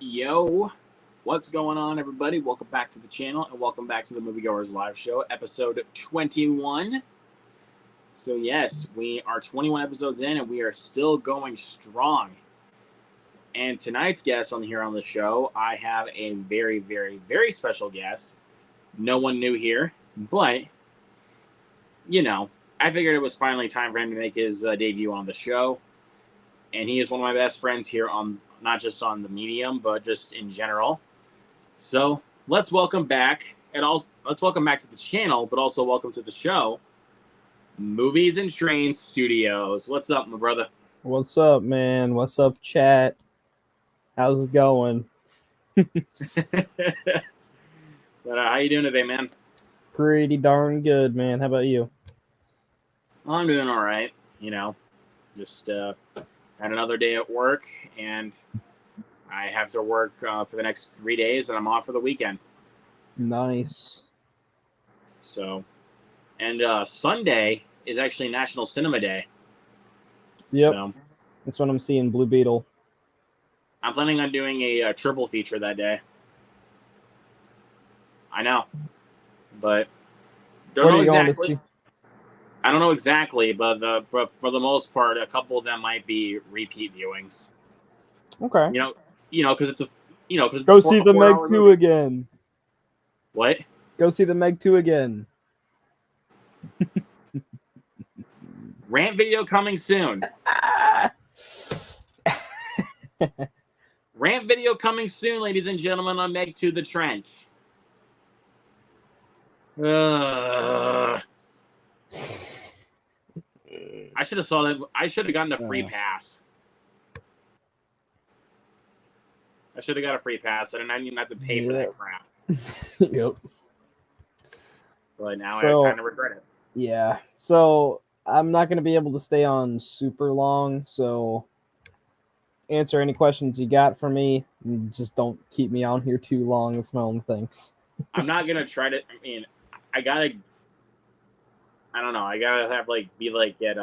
Yo, what's going on, everybody? Welcome back to the channel and welcome back to the Moviegoers live show, episode 21. So yes, we are 21 episodes in and we are still going strong. And tonight's guest on the show, I have a very, very, very special guest. No one new here, but, I figured it was finally time for him to make his debut on the show. And he is one of my best friends here on, not just on the medium, but just in general. So let's welcome back, and also let's welcome back to the channel, but also welcome to the show, Movies and Trains Studios. What's up, my brother? What's up, man? What's up, chat? How's it going? But how you doing today, man? Pretty darn good, man. How about you? I'm doing all right. Just had another day at work, and I have to work for the next 3 days, and I'm off for the weekend. Nice. So, and Sunday is actually National Cinema Day. Yep. So, That's when I'm seeing Blue Beetle. I'm planning on doing a triple feature that day. I know, but don't know exactly. I don't know exactly, but for the most part, a couple of them might be repeat viewings. Okay. Because because go see the Meg 2 again. What? Go see the Meg 2 again. Rant video coming soon. Rant video coming soon, ladies and gentlemen, on Meg 2 The Trench. I should have saw that. I should have gotten a free pass. I should have got a free pass, and I didn't even have to pay for that crap. Yep. But now I kind of regret it. Yeah. So I'm not going to be able to stay on super long. So answer any questions you got for me. Just don't keep me on here too long. It's my own thing. I'm not going to try to. I gotta have be at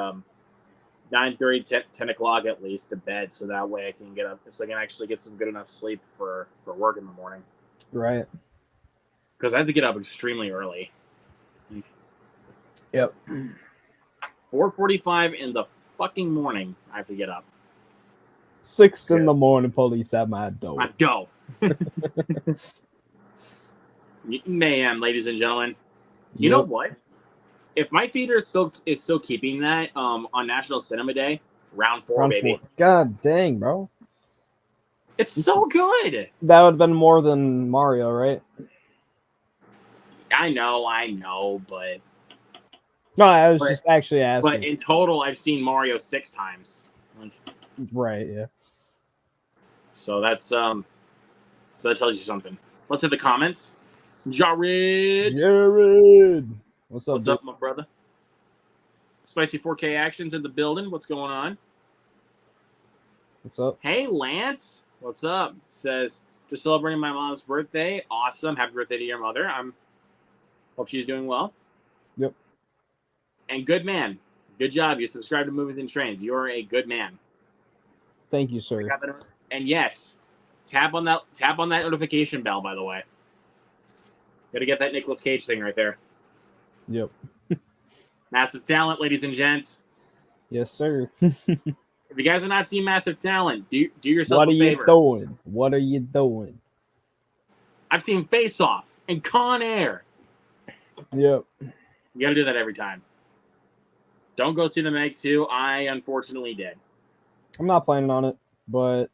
9:30, 10 o'clock at least to bed, so that way I can get up, so I can actually get some good enough sleep for work in the morning. Right. Because I have to get up extremely early. Yep. 4:45 in the fucking morning, I have to get up. 6 in the morning, police at my door. Man, ladies and gentlemen. You know what? If my theater is still keeping that on National Cinema Day, round 4, baby. 4. God dang, bro. It's so good. That would have been more than Mario, right? I know, but... No, I was just actually asking. But in total, I've seen Mario 6 times. Right, yeah. So that's so that tells you something. Let's hit the comments. Jared! What's up, my brother? Spicy 4K Actions in the building. What's going on? What's up? Hey, Lance. What's up? Says, just celebrating my mom's birthday. Awesome. Happy birthday to your mother. Hope she's doing well. Yep. And good man. Good job. You subscribe to Movies and Trains. You're a good man. Thank you, sir. And yes, tap on that notification bell, by the way. Gotta get that Nicolas Cage thing right there. Yep. Massive Talent, ladies and gents. Yes, sir. If you guys have not seen Massive Talent, do yourself a favor. What are you doing? I've seen Face Off and Con Air. Yep. You gotta do that every time. Don't go see the Meg 2. I unfortunately did. I'm not planning on it, but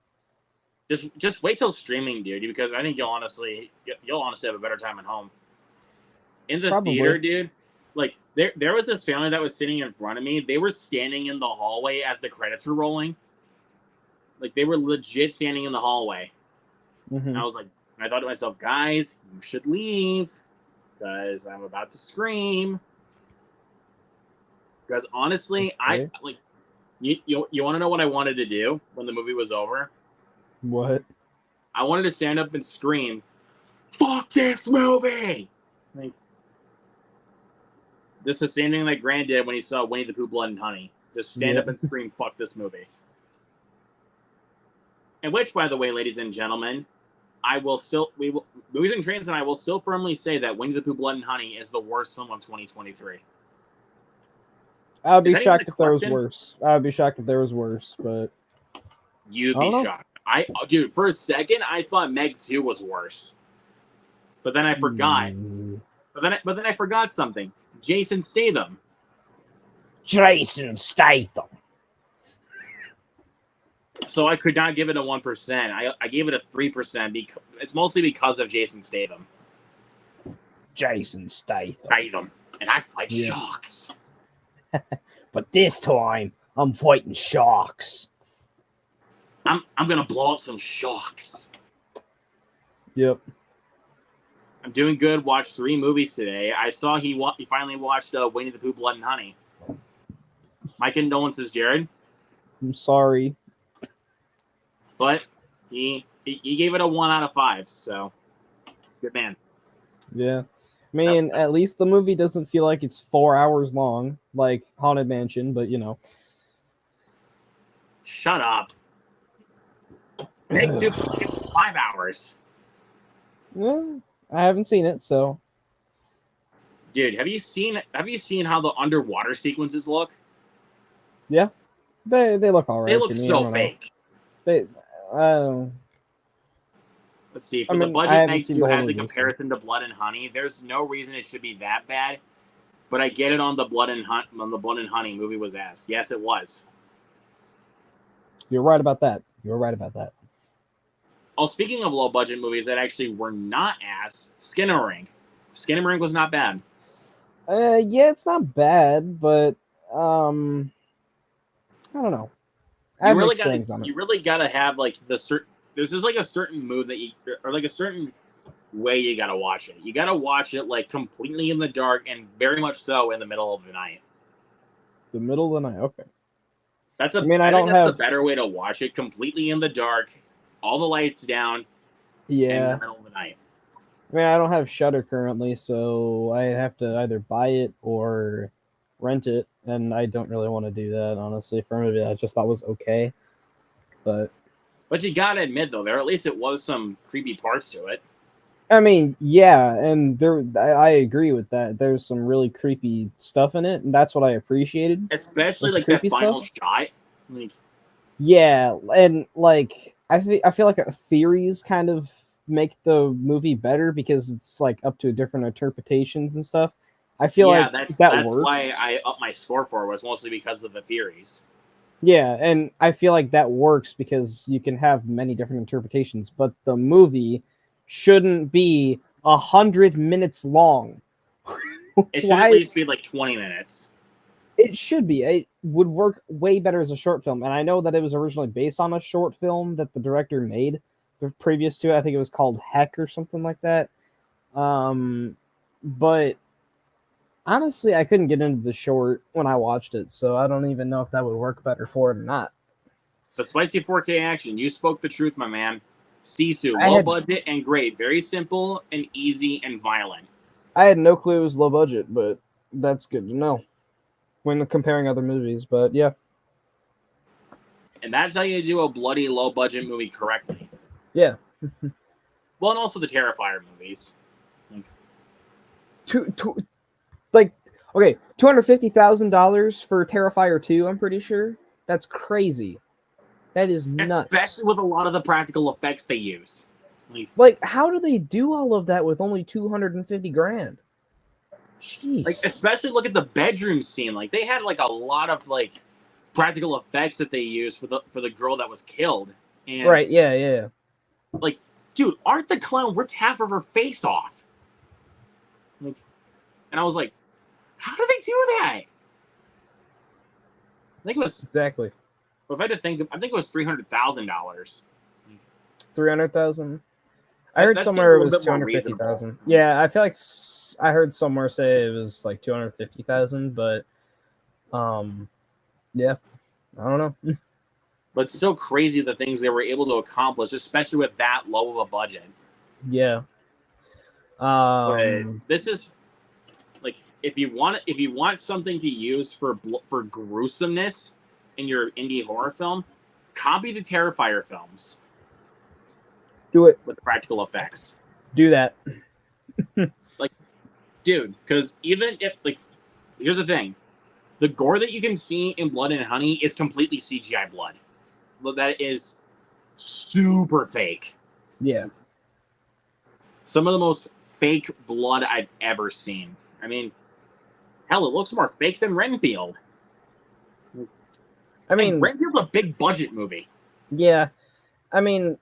just wait till streaming, dude, because I think you'll honestly have a better time at home. In the theater, dude, like there was this family that was sitting in front of me. They were standing in the hallway as the credits were rolling. Like they were legit standing in the hallway. Mm-hmm. And I thought to myself, guys, you should leave because I'm about to scream. Because honestly, okay. You want to know what I wanted to do when the movie was over? What? I wanted to stand up and scream, "Fuck this movie!" This is the same thing like Grant did when he saw Winnie the Pooh, Blood and Honey. Just stand up and scream, "Fuck this movie!" And which, by the way, ladies and gentlemen, I will still Movies and Trains, and I will still firmly say that Winnie the Pooh Blood and Honey is the worst film of 2023. I would Is be that even shocked a if there was question? worse. I would be shocked if there was worse, but You'd I be don't know. shocked. Dude, for a second, I thought Meg 2 was worse, but then I forgot. But then I forgot something. Jason Statham. Jason Statham. So I could not give it a 1%. I gave it a 3% because it's mostly because of Jason Statham. Jason Statham. And I fight Yeah. sharks. But this time, I'm fighting sharks. I'm gonna blow up some sharks. Yep. I'm doing good. Watched 3 movies today. I saw he finally watched Winnie the Pooh Blood and Honey. My condolences, Jared. I'm sorry. But he gave it a 1 out of 5. So good man. Yeah. I mean, at least the movie doesn't feel like it's 4 hours long, like Haunted Mansion, but you know. Shut up. Meg 2 5 hours. Yeah, I haven't seen it, so. Dude, have you seen how the underwater sequences look? Yeah, they look alright. They look so fake. Let's see. For the budget, Meg 2 has a comparison to Blood and Honey. There's no reason it should be that bad, but I get it on the Blood and Honey movie was ass. Yes, it was. You're right about that. Oh, speaking of low budget movies that actually were not ass, Skinamarink. Skinamarink was not bad. Yeah, it's not bad, but I don't know. You really gotta have like there's just like a certain mood that or like a certain way you gotta watch it. You gotta watch it like completely in the dark and very much so in the middle of the night. The middle of the night, okay. I think that's the better way to watch it. Completely in the dark, all the lights down. Yeah. In the middle of the night. I mean, I don't have Shudder currently, so I have to either buy it or rent it, and I don't really want to do that, honestly. For a movie I just thought was okay, but you gotta admit though, at least it was some creepy parts to it. I mean, yeah, and I agree with that. There's some really creepy stuff in it, and that's what I appreciated. Especially like that final shot. Yeah, and like I feel like theories kind of make the movie better because it's like up to different interpretations and stuff. I feel like that's works. Why I upped my score for it, was mostly because of the theories. Yeah, and I feel like that works because you can have many different interpretations, but the movie shouldn't be 100 minutes long. It should at least be like 20 minutes. It should be. It would work way better as a short film, and I know that it was originally based on a short film that the director made previous to it. I think it was called Heck or something like that. But honestly, I couldn't get into the short when I watched it, so I don't even know if that would work better for it or not. But spicy 4K action, you spoke the truth, my man. Sisu, low budget and great. Very simple and easy and violent. I had no clue it was low budget, but that's good to know when comparing other movies, but yeah. And that's how you do a bloody low budget movie correctly. Yeah. Well, and also the Terrifier movies. $250,000 for Terrifier 2, I'm pretty sure. That's crazy. That is nuts. Especially with a lot of the practical effects they use. Like how do they do all of that with only $250,000? Jeez. Like, especially look at the bedroom scene. Like, they had like a lot of like practical effects that they used for the girl that was killed. And, right, yeah. Like, dude, Art the Clown ripped half of her face off. Like, and I was like, how do they do that? I think it was exactly. If I had to think, I think it was $300,000. $300,000. I heard somewhere it was 250,000. Yeah, I feel like I heard somewhere say it was like 250,000, but yeah, I don't know. But it's still crazy the things they were able to accomplish, especially with that low of a budget. Yeah. But this is like if you want something to use for gruesomeness in your indie horror film, copy the Terrifier films. Do it. with the practical effects. Do that. Like, dude, because even if, like, here's the thing. The gore that you can see in Blood and Honey is completely CGI blood. That is super fake. Yeah. Some of the most fake blood I've ever seen. I mean, hell, it looks more fake than Renfield. I mean, and Renfield's a big budget movie. Yeah. I mean,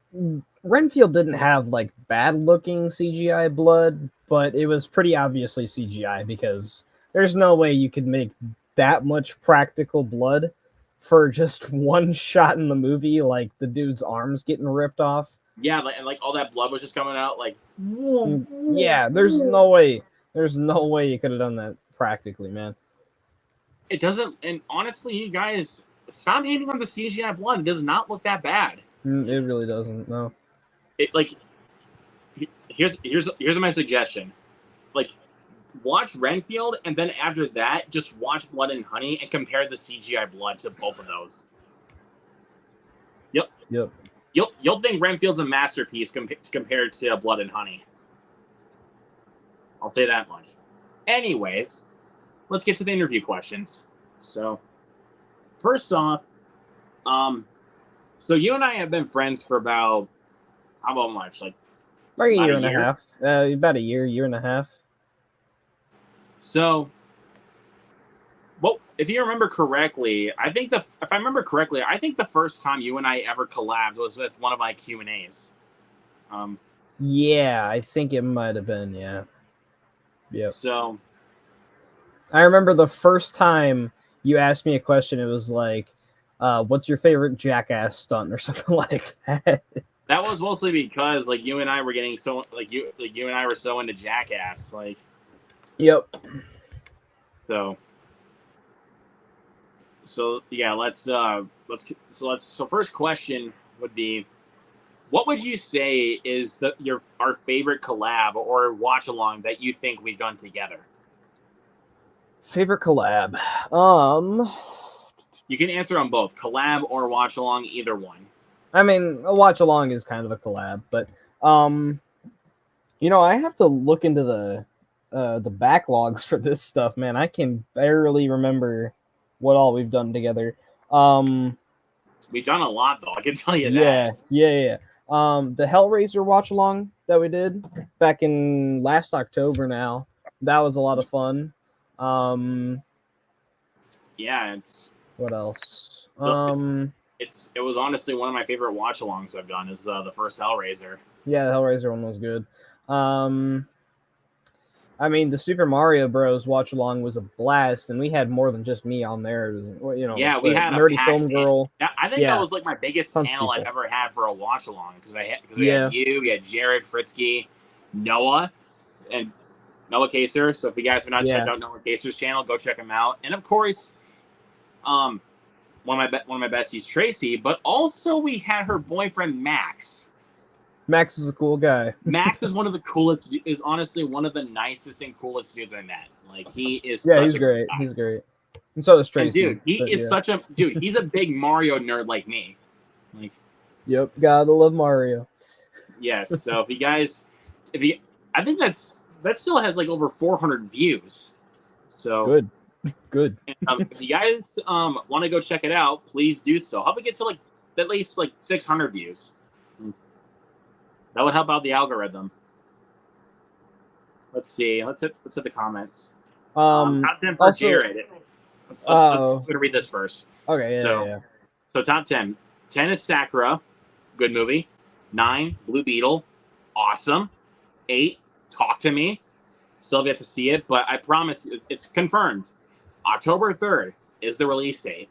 Renfield didn't have like bad looking CGI blood, but it was pretty obviously CGI because there's no way you could make that much practical blood for just one shot in the movie, like the dude's arms getting ripped off. Yeah, and like all that blood was just coming out, like. Yeah, there's no way. There's no way you could have done that practically, man. It doesn't, and honestly, you guys, stop hating on the CGI blood. It does not look that bad. It really doesn't. No. It like. Here's my suggestion. Like, watch Renfield, and then after that, just watch Blood and Honey and compare the CGI blood to both of those. Yep. You'll think Renfield's a masterpiece compared to Blood and Honey. I'll say that much. Anyways, let's get to the interview questions. So, first off, so you and I have been friends for about how much? Like a year and a half. About a year and a half. So, well, if you remember correctly, I think the first time you and I ever collabed was with one of my Q&As. Yeah, I think it might have been, yeah. Yep. So, I remember the first time you asked me a question, it was like, what's your favorite Jackass stunt or something like that. That was mostly because like you and I were getting so you and I were so into Jackass, like. Yep. So yeah, so first question would be, what would you say is our favorite collab or watch along that you think we've done together? Favorite collab. You can answer on both, collab or watch along, either one. I mean, a watch along is kind of a collab, but I have to look into the backlogs for this stuff, man. I can barely remember what all we've done together. We've done a lot, though. I can tell you that. Yeah. The Hellraiser watch along that we did back in last October. Now that was a lot of fun. Yeah, it's what else? It was honestly one of my favorite watch alongs I've done. Is the first Hellraiser. Yeah, the Hellraiser one was good. I mean, the Super Mario Bros. Watch along was a blast, and we had more than just me on there. It was, yeah, we had Nerdy Film Girl. I think that was like my biggest panel I've ever had for a watch along because we had you, we had Jared Fritzky, Noah, and Noah Kaser. So if you guys have not checked out Noah Kaser's channel, go check him out. And of course, one of my besties, Tracy. But also we had her boyfriend Max. Max is a cool guy. Max is one of the coolest. Is honestly one of the nicest and coolest dudes I met. Like he is. Yeah, he's great. He's great. And so is Tracy. And dude, he is such a dude. He's a big Mario nerd like me. Like. Yep, gotta love Mario. Yes. So if you guys, I think that still has like over 400 views. So good. And, if you guys want to go check it out, please do so. Help it get to like at least like 600 views. That would help out the algorithm. Let's see. Let's hit the comments. Top 10 for Jared. Let's going to read this first. Okay. Yeah. So top 10. 10 is Sakura, good movie. 9, Blue Beetle, awesome. 8, Talk to Me. Still have yet to see it, but I promise it's confirmed. October 3rd is the release date.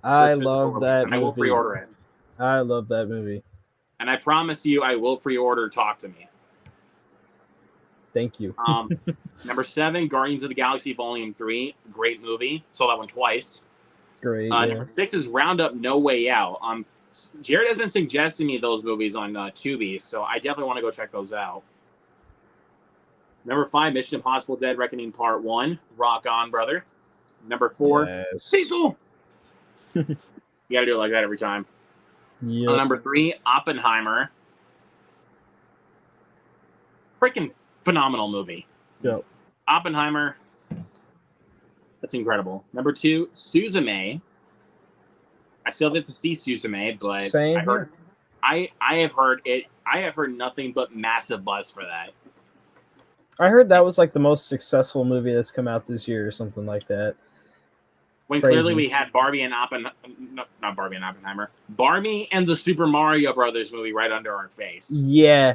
I love that movie. I will pre-order it. I love that movie. And I promise you, I will pre-order Talk to Me. Thank you. Number 7, Guardians of the Galaxy Volume 3. Great movie. Saw that one twice. Great. Number 6 is Roundup No Way Out. Jared has been suggesting me those movies on Tubi, so I definitely want to go check those out. Number 5, Mission Impossible Dead Reckoning Part 1. Rock on, brother. Number 4, Cecil! You gotta do it like that every time. Yep. Number 3, Oppenheimer. Freaking phenomenal movie. Yep. Oppenheimer. That's incredible. Number 2, Suzume. I still have yet to see Suzume, but Same I heard here. I have heard it. I have heard nothing but massive buzz for that. I heard that was like the most successful movie that's come out this year or something like that. When Crazy. clearly we had Barbie and not Barbie and Oppenheimer. Barbie and the Super Mario Brothers movie right under our face. Yeah.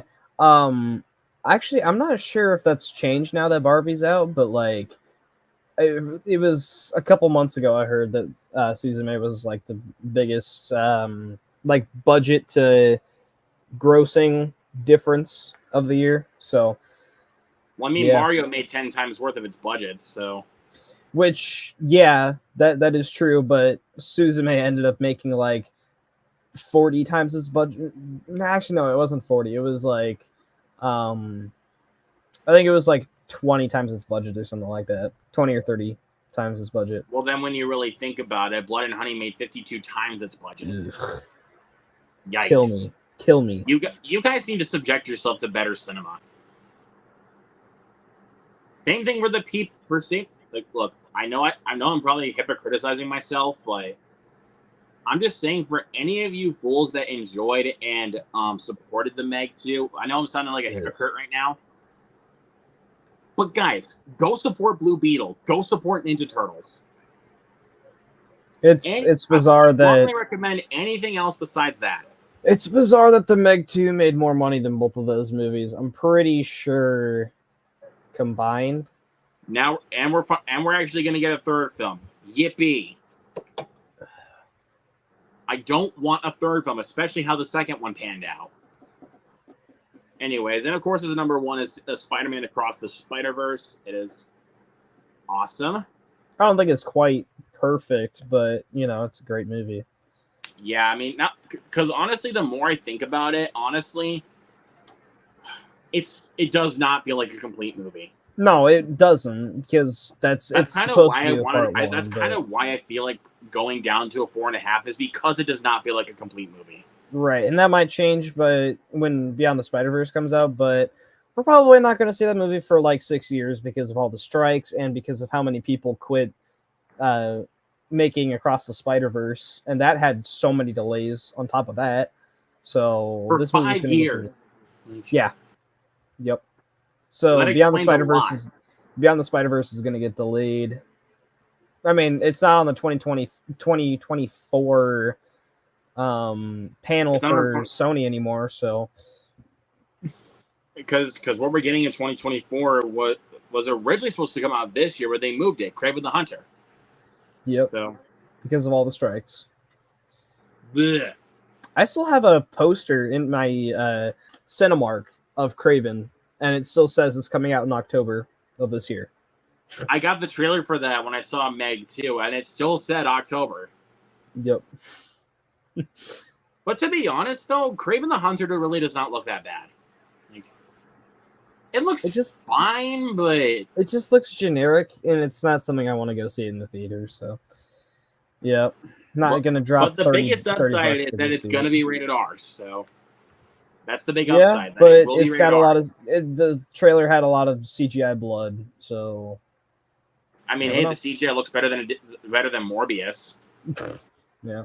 Actually, I'm not sure if that's changed now that Barbie's out, but like it was a couple months ago I heard that Suzume was like the biggest like budget to grossing difference of the year. So well, I mean, yeah. Mario made 10 times worth of its budget, so Which, yeah, that is true, but Suzume ended up making like 40 times its budget. Actually, no, it wasn't 40. It was like, I think it was like 20 times its budget or something like that. 20 or 30 times its budget. Well, then when you really think about it, Blood and Honey made 52 times its budget. Ugh. Yikes. Kill me. You guys need to subject yourself to better cinema. Same thing with the people for see. Like, look, I know I'm probably hypocriticizing myself, but I'm just saying for any of you fools that enjoyed and supported the Meg 2, I know I'm sounding like a hypocrite right now. But guys, go support Blue Beetle. Go support Ninja Turtles. It's bizarre that I strongly recommend anything else besides that. It's bizarre that the Meg 2 made more money than both of those movies. I'm pretty sure combined. Now, and we're actually going to get a third film. Yippee! I don't want a third film, especially how the second one panned out. Anyways, and of course, as number 1 is Spider-Man Across the Spider-Verse. It is awesome. I don't think it's quite perfect, but you know, it's a great movie. Yeah, I mean, not because honestly, the more I think about it, honestly, it does not feel like a complete movie. No, it doesn't, because it's kind of supposed why to be part one. That's kind of why I feel like going down to a 4.5 is because it does not feel like a complete movie. Right, and that might change, but when Beyond the Spider-Verse comes out, but we're probably not going to see that movie for like 6 years because of all the strikes and because of how many people quit making Across the Spider-Verse, and that had so many delays on top of that. So for this 5 years. Yeah. Yep. So Beyond the Spider-Verse is going to get delayed. I mean, it's not on the 2024 panel for Sony anymore, so because what we're getting in 2024 was originally supposed to come out this year, but they moved it. Kraven the Hunter. Yep. So because of all the strikes. Blech. I still have a poster in my Cinemark of Kraven, and it still says it's coming out in October of this year. I got the trailer for that when I saw Meg 2, and it still said October. Yep. But to be honest, though, Kraven the Hunter really does not look that bad. Like, it looks just fine, but it just looks generic, and it's not something I want to go see in the theater. So, yeah, not going to drop. But the biggest upside is that it's going to be rated R. So that's the big upside. But it's got a lot of. The trailer had a lot of CGI blood, so. I mean, hey, the CGI looks better than Morbius. Yeah,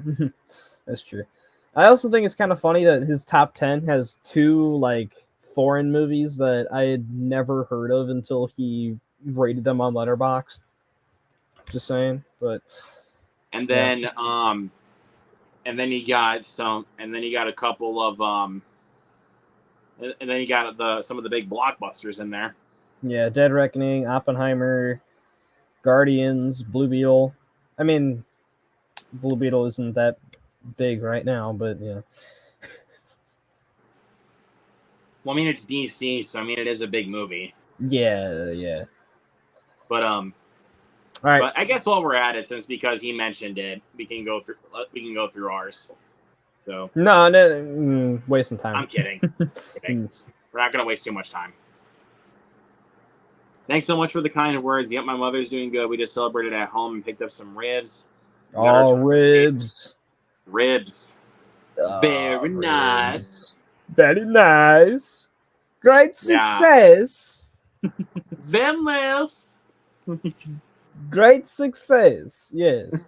that's true. I also think it's kind of funny that his top 10 has 2 like foreign movies that I had never heard of until he rated them on Letterboxd. Just saying, but and then you got a couple of and then you got some of the big blockbusters in there. Yeah, Dead Reckoning, Oppenheimer, Guardians, Blue Beetle. I mean, Blue Beetle isn't that big right now, but yeah. Well, I mean, it's DC, so I mean, it is a big movie. Yeah. But all right. But I guess while we're at it, because he mentioned it, we can go through ours. So no, wasting time. I'm kidding. We're not gonna waste too much time. Thanks so much for the kind words. Yep, my mother's doing good. We just celebrated at home and picked up some ribs. Oh, ribs. Ribs. Very nice. Very nice. Great success. Then less. Great success. Yes.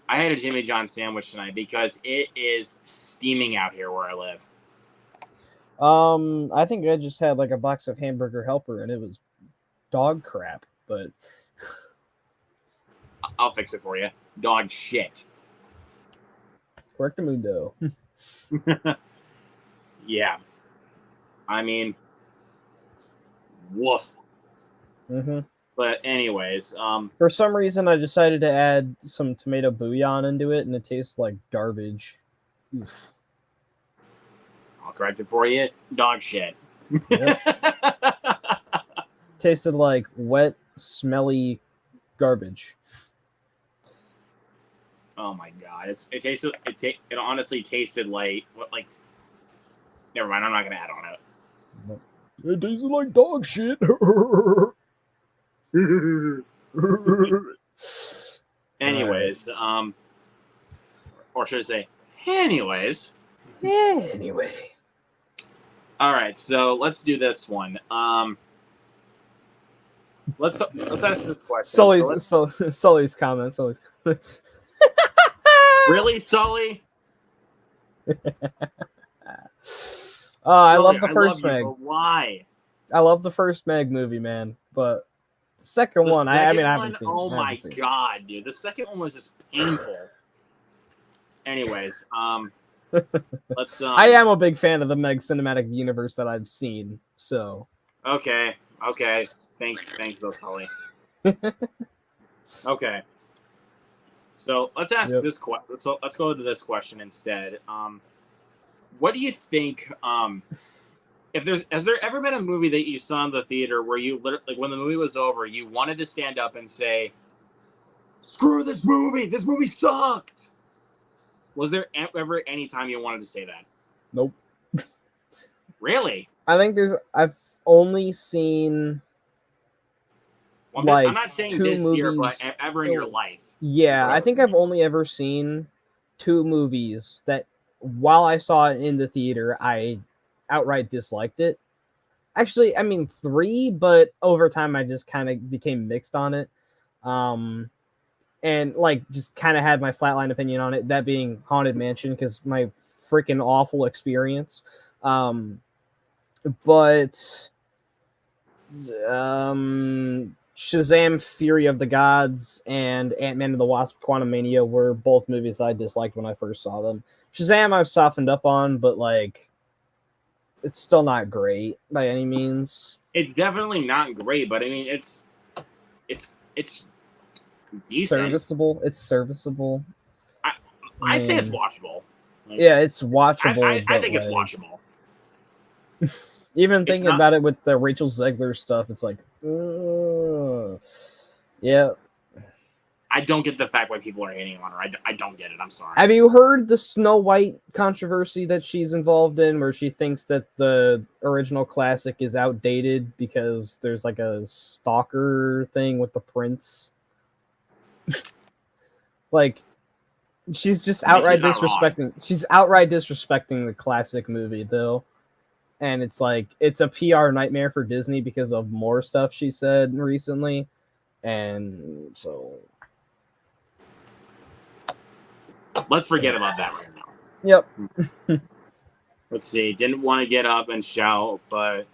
I had a Jimmy John sandwich tonight because it is steaming out here where I live. I think I just had like a box of Hamburger Helper and it was dog crap, but I'll fix it for you. Dog shit. Correctamundo. Yeah. I mean, woof. Mm-hmm. But anyways, for some reason I decided to add some tomato bouillon into it, and it tastes like garbage. Oof. I'll correct it for you. Dog shit. Yep. Tasted like wet, smelly garbage. Oh my god! It honestly tasted like what? Like, never mind. I'm not gonna add on it. It tasted like dog shit. Anyways, or should I say, anyways. Anyway. All right, so let's do this one. Let's ask this question. Sully's comments. Really, Sully? I love the first Meg. Why? I love the first Meg movie, man. But the second one, I haven't seen. Oh my god, dude! The second one was just painful. Anyways, let's. I am a big fan of the Meg cinematic universe that I've seen. So. Okay. Thanks, though, Sully. Okay. So let's ask this question. So let's go to this question instead. What do you think? Has there ever been a movie that you saw in the theater where you literally, like, when the movie was over, you wanted to stand up and say, "Screw this movie! This movie sucked"? Was there ever any time you wanted to say that? Nope. Really? I think I've only seen. Well, I'm not saying this year, but ever in your life. Yeah, I think I've only ever seen 2 movies that, while I saw it in the theater, I outright disliked it. Actually, I mean 3, but over time I just kind of became mixed on it. And like just kind of had my flatline opinion on it, that being Haunted Mansion, because my freaking awful experience. But Shazam! Fury of the Gods and Ant-Man and the Wasp: Quantumania were both movies I disliked when I first saw them. Shazam! I've softened up on, but like, it's still not great by any means. It's definitely not great, but I mean, it's decent. Serviceable. It's serviceable. I'd say it's watchable. Like, yeah, it's watchable. I think it's watchable. Even thinking about it with the Rachel Zegler stuff, it's like, yeah. I don't get the fact why people are hating on her. I don't get it. I'm sorry. Have you heard the Snow White controversy that she's involved in, where she thinks that the original classic is outdated because there's like a stalker thing with the prince? Like, she's just outright disrespecting. She's outright disrespecting the classic movie, though. And it's like, it's a PR nightmare for Disney because of more stuff she said recently. And so, let's forget about that right now. Yep. Let's see. Didn't want to get up and shout, but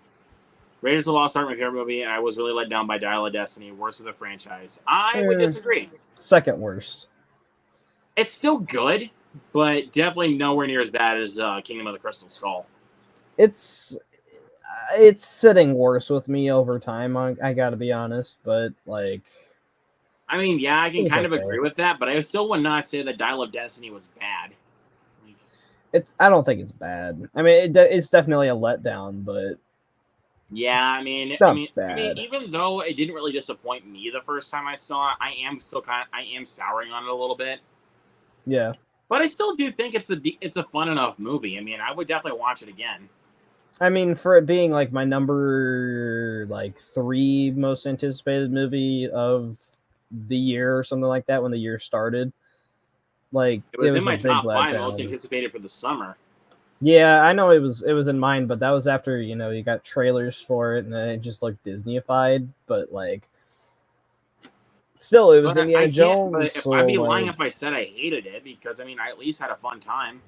Raiders of the Lost Ark, my favorite movie, and I was really let down by Dial of Destiny, worst of the franchise. I would disagree. Second worst. It's still good, but definitely nowhere near as bad as Kingdom of the Crystal Skull. It's sitting worse with me over time, I gotta be honest, but like, I mean, yeah, I can kind of agree with that, but I still would not say that Dial of Destiny was bad. I don't think it's bad. I mean, it's definitely a letdown, but yeah, I mean, even though it didn't really disappoint me the first time I saw it, I am souring on it a little bit. Yeah, but I still do think it's a fun enough movie. I mean, I would definitely watch it again. I mean, for it being like my number 3 most anticipated movie of the year or something like that when the year started, Like It was in was a my big top 5 most letdown. anticipated for the summer. Yeah, I know it was in mine, but that was after, you know, you got trailers for it and it just looked Disney-ified, but like still it was But Indiana I can't. Jones, But if so I'd be lying like if I said I hated it, because I mean I at least had a fun time.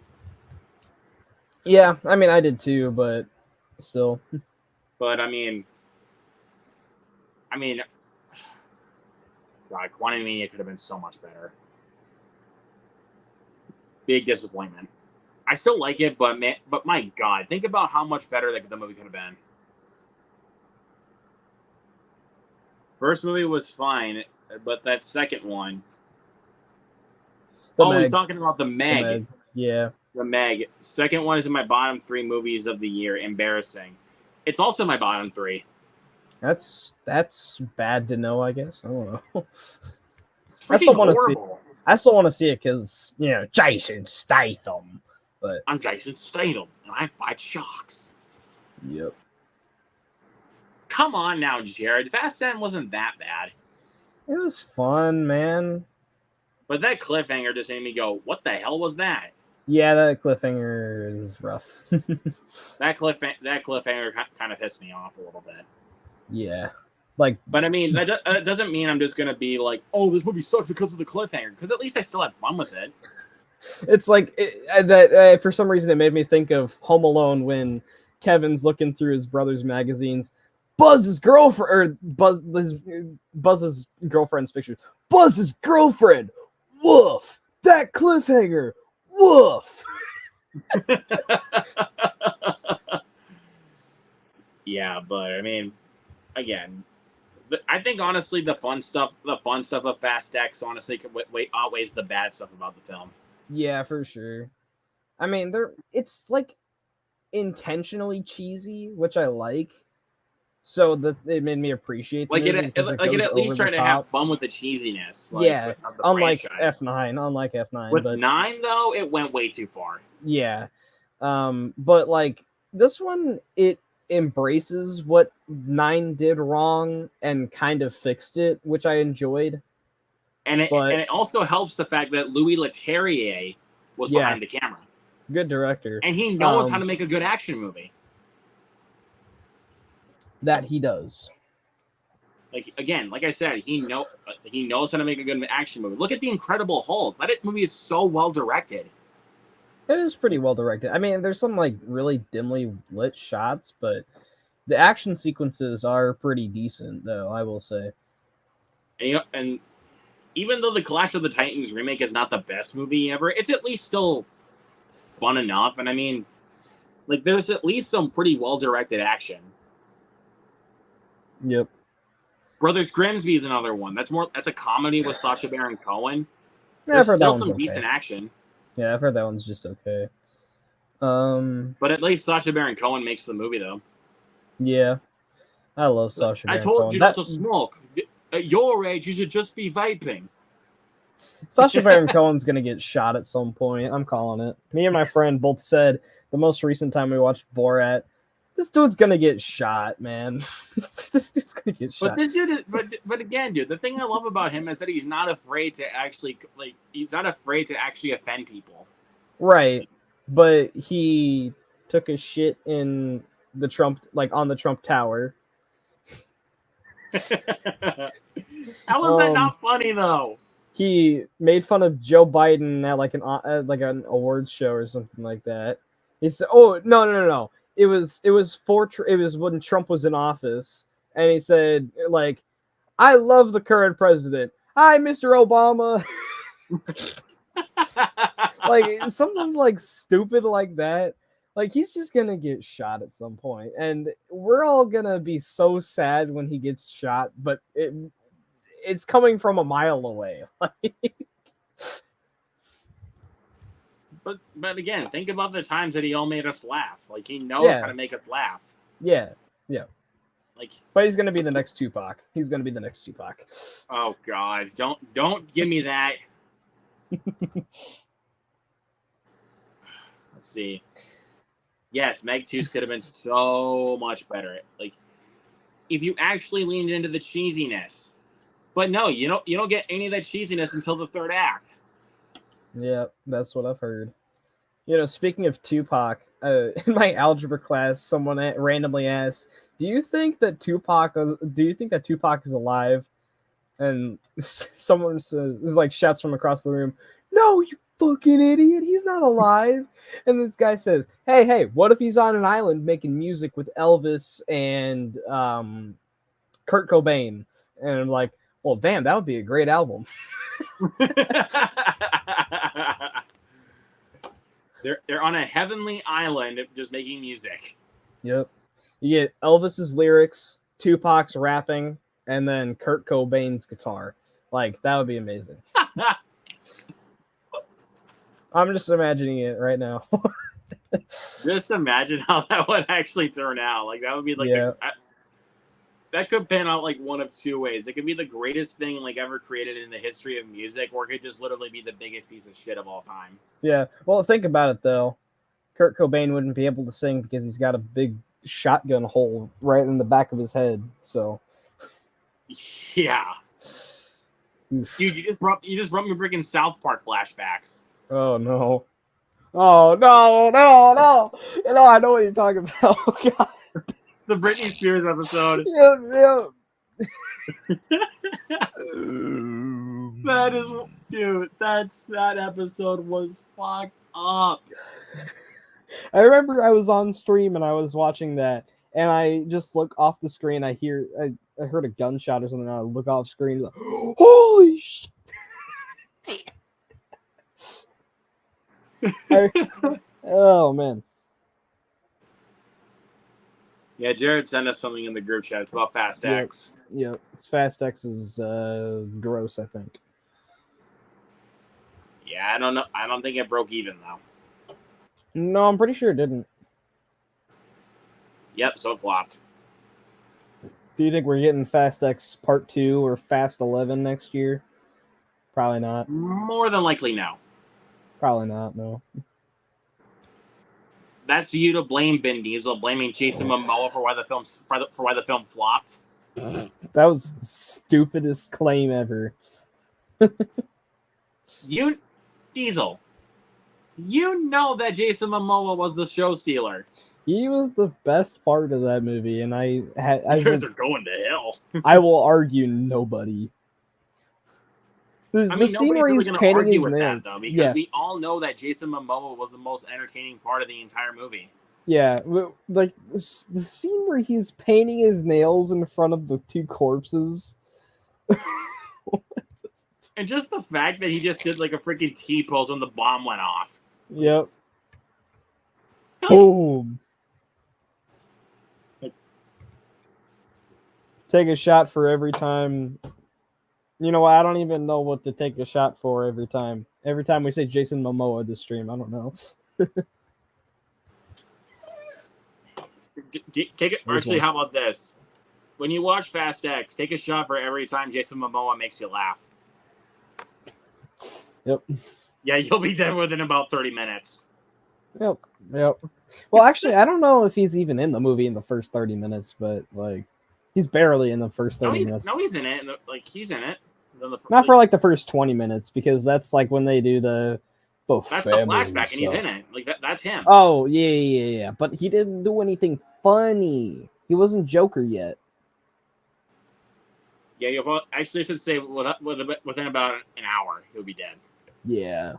yeah, I mean I did too, but still. But I mean, God, Quantumania could have been so much better. Big disappointment. I still like it, but my God, think about how much better the movie could have been. First movie was fine, but that second one. He's talking about the Meg. Yeah. The Meg. Second one is in my bottom 3 movies of the year. Embarrassing. It's also my bottom 3. That's bad to know, I guess. I don't know. I still want to see. I still want to see it because, you know, Jason Statham. But I'm Jason Statham, and I fight sharks. Yep. Come on now, Jared. Fast 10 wasn't that bad. It was fun, man. But that cliffhanger just made me go, what the hell was that? Yeah, that cliffhanger is rough. that cliffhanger kind of pissed me off a little bit. Yeah. Like, but I mean, that doesn't mean I'm just going to be like, oh, this movie sucks because of the cliffhanger. Because at least I still had fun with it. It's like that for some reason it made me think of Home Alone when Kevin's looking through his brother's magazines. Buzz's girlfriend, or Buzz's girlfriend's pictures. Buzz's girlfriend. Woof. That cliffhanger. Woof. Yeah, but I mean, again, I think honestly the fun stuff of Fast X honestly outweighs the bad stuff about the film. Yeah, for sure. I mean, it's like intentionally cheesy, which I like. So that it made me appreciate the movie it at least trying to have fun with the cheesiness. Like, yeah, unlike F9. With 9 though, it went way too far. Yeah, but like this one, it embraces what 9 did wrong and kind of fixed it, which I enjoyed. And it also helps the fact that Louis Leterrier was behind the camera. Good director, and he knows how to make a good action movie. That he does. Like I said, he knows how to make a good action movie. Look at The Incredible Hulk. That movie is so well directed. It is pretty well directed. I mean, there's some like really dimly lit shots, but the action sequences are pretty decent, though, I will say. And even though the Clash of the Titans remake is not the best movie ever, it's at least still fun enough. And I mean, like, there's at least some pretty well directed action. Yep. Brothers Grimsby is another one. That's a comedy with Sacha Baron Cohen. Yeah, there's still some decent action. Yeah, I've heard that one's just okay. But at least Sacha Baron Cohen makes the movie, though. Yeah, I love Sacha Baron Cohen. I told you not to smoke. At your age, you should just be vaping. Sacha Baron Cohen's gonna get shot at some point. I'm calling it. Me and my friend both said the most recent time we watched Borat, this dude's gonna get shot, man. this dude's gonna get shot. But this dude is, but again, dude, the thing I love about him is that he's not afraid to actually offend people. Right, but he took a shit in the Trump, like on the Trump Tower. How was that not funny though? He made fun of Joe Biden at like an awards show or something like that. He said, "Oh no. It was when Trump was in office, and he said like, I love the current president. Hi, Mr. Obama." Like something like stupid like that. Like he's just gonna get shot at some point, and we're all gonna be so sad when he gets shot. But it's coming from a mile away. But again, think about the times that he all made us laugh. Like he knows how to make us laugh. Yeah. Like, but he's gonna be the next Tupac. Oh God! Don't give me that. Let's see. Yes, Meg 2 could have been so much better. Like, if you actually leaned into the cheesiness. But no, you don't get any of that cheesiness until the third act. Yeah, that's what I've heard. You know, speaking of Tupac, in my algebra class, someone randomly asked, "Do you think that Tupac is alive?" And someone says, like, shouts from across the room, "No, you fucking idiot! He's not alive!" And this guy says, "Hey, what if he's on an island making music with Elvis and Kurt Cobain?" And I'm like, "Well, damn, that would be a great album." They're on a heavenly island just making music. Yep. You get Elvis's lyrics, Tupac's rapping, and then Kurt Cobain's guitar. Like, that would be amazing. I'm just imagining it right now. Just imagine how that would actually turn out. Like, that would be like that could pan out like one of two ways. It could be the greatest thing like ever created in the history of music, or it could just literally be the biggest piece of shit of all time. Yeah. Well, think about it though. Kurt Cobain wouldn't be able to sing because he's got a big shotgun hole right in the back of his head. So, yeah. oof. Dude, you just brought me freaking South Park flashbacks. Oh no. Oh no. No, I know what you're talking about. Oh, God. The Britney Spears episode. Yep. That is, dude. That episode was fucked up. I remember I was on stream and I was watching that, and I just look off the screen. I heard a gunshot or something. And I look off screen, like, holy shit! Oh man. Yeah, Jared sent us something in the group chat. It's about Fast X. Yeah, it's Fast X's gross, I think. Yeah, I don't know. I don't think it broke even though. No, I'm pretty sure it didn't. Yep, so it flopped. Do you think we're getting Fast X Part 2 or Fast 11 next year? Probably not. More than likely, no. Probably not, no. That's you to blame Vin Diesel, blaming Jason Momoa for why the film flopped. That was the stupidest claim ever. Diesel, you know that Jason Momoa was the show stealer. He was the best part of that movie, and You guys are going to hell. I will argue nobody. The scene where he's painting his nails, though, because we all know that Jason Momoa was the most entertaining part of the entire movie. Yeah, like the scene where he's painting his nails in front of the two corpses. And just the fact that he just did like a freaking T-pose when the bomb went off. Yep. Boom. Take a shot for every time. You know what? I don't even know what to take a shot for every time. Every time we say Jason Momoa this stream, I don't know. Take it. Actually, how about this? When you watch Fast X, take a shot for every time Jason Momoa makes you laugh. Yep. Yeah, you'll be dead within about 30 minutes. Yep. Well, actually, I don't know if he's even in the movie in the first 30 minutes, but like, he's barely in the first 30 minutes. No, he's in it. Like, he's in it. Not for like the first 20 minutes, because that's like when they do the that's the flashback, and he's in it. Like that's him. Oh yeah. But he didn't do anything funny. He wasn't Joker yet. Yeah, you actually should say within about an hour he'll be dead. Yeah.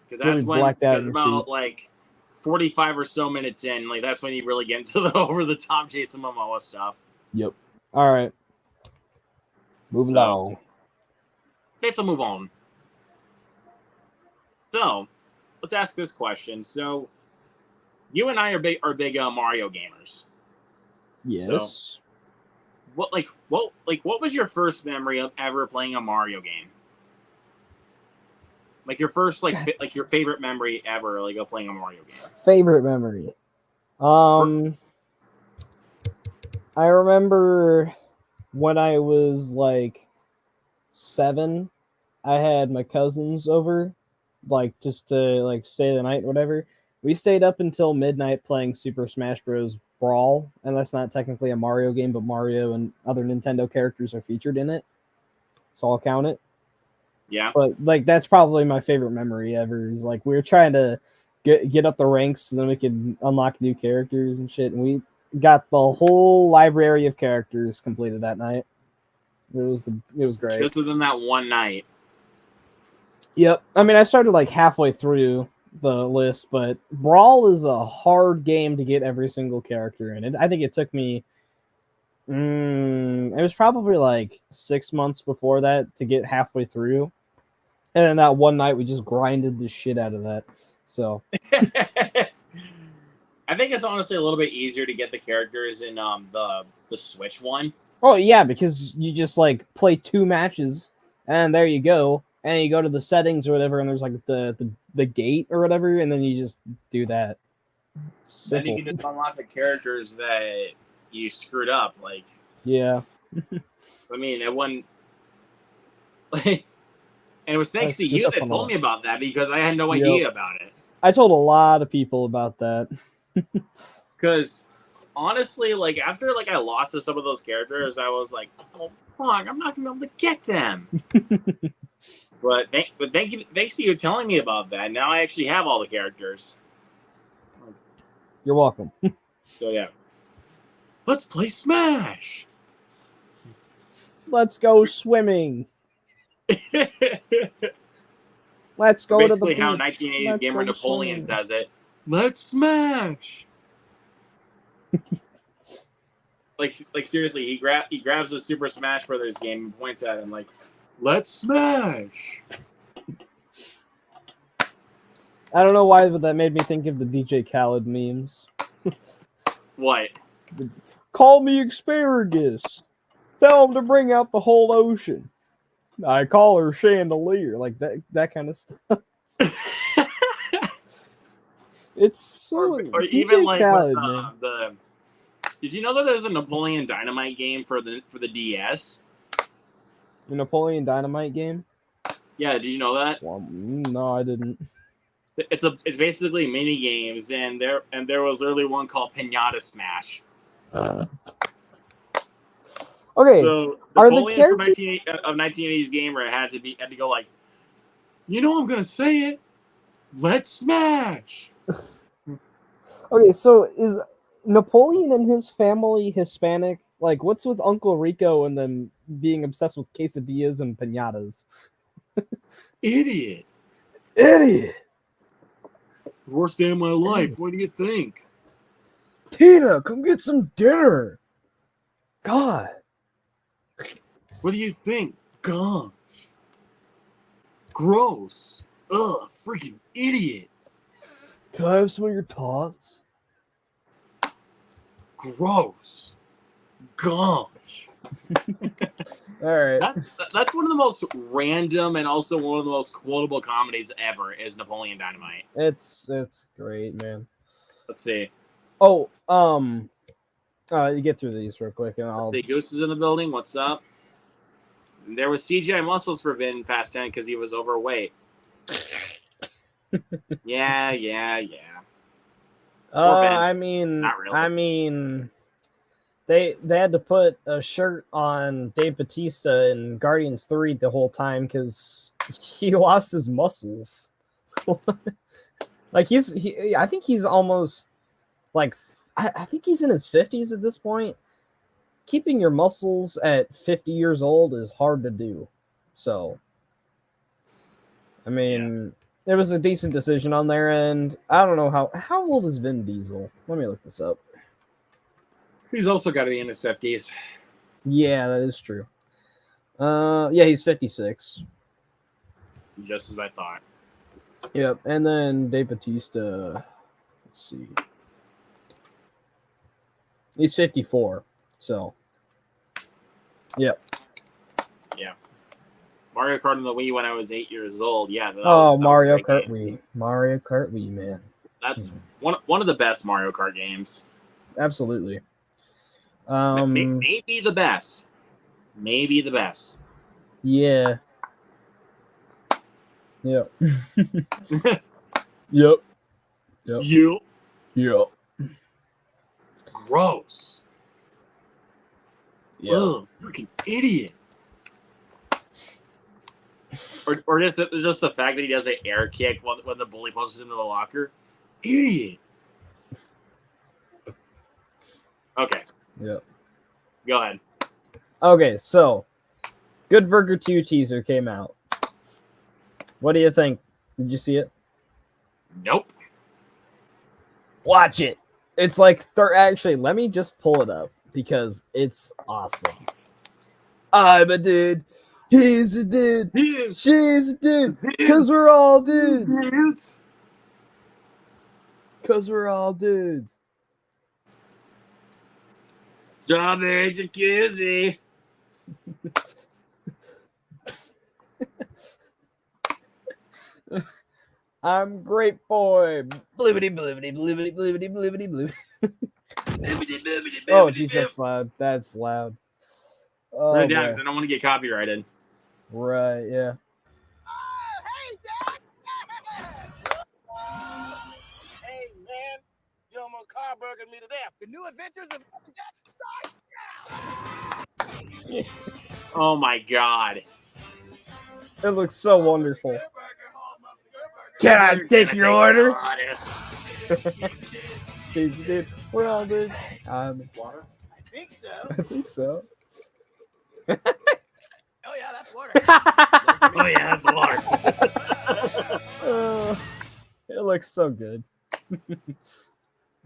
Because that's when it's about like 45 or so minutes in. Like that's when you really get into the over the top Jason Momoa stuff. Yep. All right. Moving on. Let's move on. So, let's ask this question. So, you and I are big Mario gamers. Yes. So, what was your first memory of ever playing a Mario game? Like your first like your favorite memory ever like of playing a Mario game. Favorite memory. I remember when I was like 7, I had my cousins over, like just to like stay the night or whatever. We stayed up until midnight playing Super Smash Bros. Brawl, and that's not technically a Mario game, but Mario and other Nintendo characters are featured in it, so I'll count it. Yeah. But like that's probably my favorite memory ever. Is like we were trying to get up the ranks so then we could unlock new characters and shit, and we got the whole library of characters completed that night. It was great. Just within that one night. Yep. I mean, I started like halfway through the list, but Brawl is a hard game to get every single character in. I think it took me. It was probably like 6 months before that to get halfway through, and then that one night we just grinded the shit out of that. So. I think it's honestly a little bit easier to get the characters in the Switch one. Oh yeah, because you just like play 2 matches, and there you go. And you go to the settings or whatever, and there's like the gate or whatever, and then you just do that. Simple. Then you can just unlock the characters that you screwed up. Like, yeah. I mean, it wasn't. Like, and it was thanks to you that told me about that because I had no idea about it. I told a lot of people about that. Because honestly, like after like I lost to some of those characters, I was like, "Oh fuck, I'm not gonna be able to get them." But thanks to you telling me about that. Now I actually have all the characters. You're welcome. So yeah, let's play Smash. Let's go swimming. Let's go to the beach. Basically, how 1980s gamer Napoleon says it. Let's smash. like seriously, he grabs a Super Smash Brothers game and points at him like, "Let's smash." I don't know why, but that made me think of the DJ Khaled memes. What? Call me asparagus. Tell him to bring out the whole ocean. I call her chandelier. Like that kind of stuff. It's so or even like Khaled, did you know that there's a Napoleon Dynamite game for the DS? The Napoleon Dynamite game? Yeah, did you know that? Well, no, I didn't. It's basically mini games, and there was literally one called Pinata Smash. Okay, so Napoleon from 1980s gamer had to go like, I'm gonna say it. Let's smash. Okay, so is Napoleon and his family Hispanic? Like, what's with Uncle Rico and them being obsessed with quesadillas and pinatas? Idiot. Worst day of my life. What do you think? Tina, come get some dinner. God. What do you think? God. Gross. Ugh, freaking idiot. Can I have some of your tots? Gross. Gosh. All right. That's one of the most random and also one of the most quotable comedies ever is Napoleon Dynamite. It's great, man. Let's see. Oh, you get through these real quick, and I'll. The Goose is in the building. What's up? There was CGI muscles for Vin Fast 10 because he was overweight. yeah. I mean, not really. I mean, they had to put a shirt on Dave Bautista in Guardians 3 the whole time because he lost his muscles. Like I think he's almost like I think he's in his 50s at this point. Keeping your muscles at 50 years old is hard to do. So, I mean, It was a decent decision on their end. I don't know how old is Vin Diesel? Let me look this up. He's also got to be in his 50s. Yeah, that is true. Yeah, he's 56. Just as I thought. Yep, and then Dave Bautista, let's see. He's 54, so. Yep. Yeah. Mario Kart on the Wii when I was 8 years old. Yeah. Mario Kart Wii. Mario Kart Wii, man. That's one of the best Mario Kart games. Absolutely. Maybe the best. Maybe the best. Yeah. Yep. Yep. Gross. Yep. Ugh, freaking idiot. Or just the fact that he does an air kick when the bully pushes him to the locker. Idiot. Okay. Yep. Go ahead. Okay, so Good Burger 2 teaser came out. What do you think? Did you see it? Nope. Watch it. It's like actually, let me just pull it up because it's awesome. I'm a dude. He's a dude. She's a dude. Because we're all dudes. Because we're all dudes. Strawberry jacuzzi. I'm great boy. Bloobity bloobity bloobity bloobity bloobity bloobity. Oh, geez, that's loud. That's loud. Oh, turn it down because I don't want to get copyrighted. Right, yeah. Hey, Dad! Hey, man. You almost car-burgered me to death. The new adventures of Jackson starts now! Oh, my God. It looks so wonderful. Can I take your order? Steve, dude, we're all dudes. Water? I think so. I think so. Oh, yeah, that's water. Oh, yeah, that's water. It looks so good.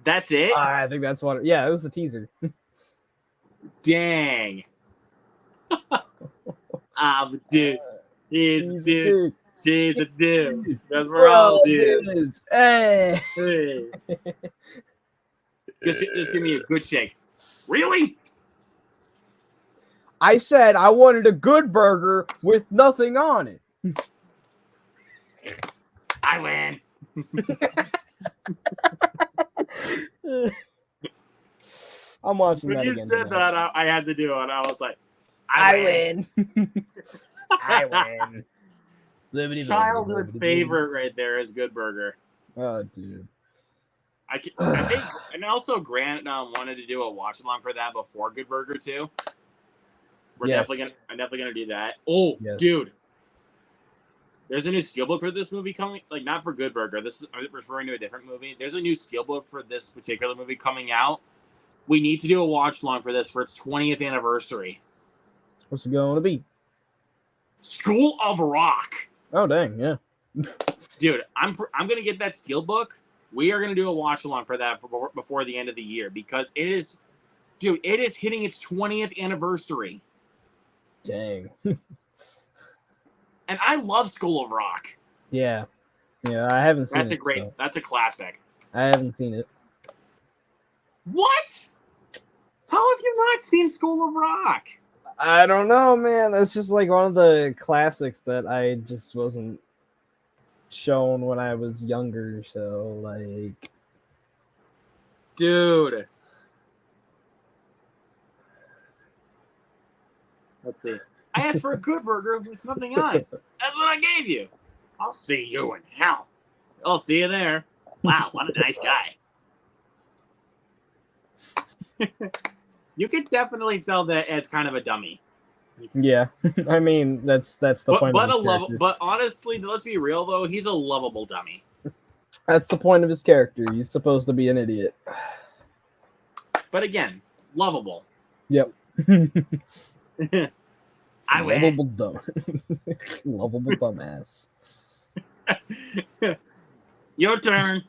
That's it? I think that's water. Yeah, it was the teaser. Dang. I'm a dude. He's a dude. She's a dude. Because we're all dudes. Hey. Just give me a good shake. Really? I said I wanted a good burger with nothing on it. I win. I'm watching when that you again. Said tonight. that, I had to do it. I was like, I win. I win. Childhood favorite right there is Good Burger. Oh, dude. I think, and also Grant wanted to do a watch along for that before Good Burger too. I'm definitely gonna do that. Oh, yes. Dude, there's a new steelbook for this movie coming. Like, not for Good Burger. I'm referring to a different movie. There's a new steelbook for this particular movie coming out. We need to do a watch along for this for its 20th anniversary. What's it going to be? School of Rock. Oh, dang, yeah. Dude, I'm gonna get that steelbook. We are gonna do a watch along for that before the end of the year because it is hitting its 20th anniversary. Dang. And I love School of Rock. Yeah, I haven't seen it. That's a classic. I haven't seen it. What? How have you not seen School of Rock? I don't know, man. That's just like one of the classics that I just wasn't shown when I was younger. So, like, dude. Let's see. I asked for a Good Burger with nothing on it. That's what I gave you. I'll see you in hell. I'll see you there. Wow, what a nice guy. You could definitely tell that Ed's kind of a dummy. Yeah, I mean that's the point. But honestly, let's be real though. He's a lovable dummy. That's the point of his character. He's supposed to be an idiot. But again, lovable. Yep. I win. Lovable dumb. Lovable dumbass. Your turn.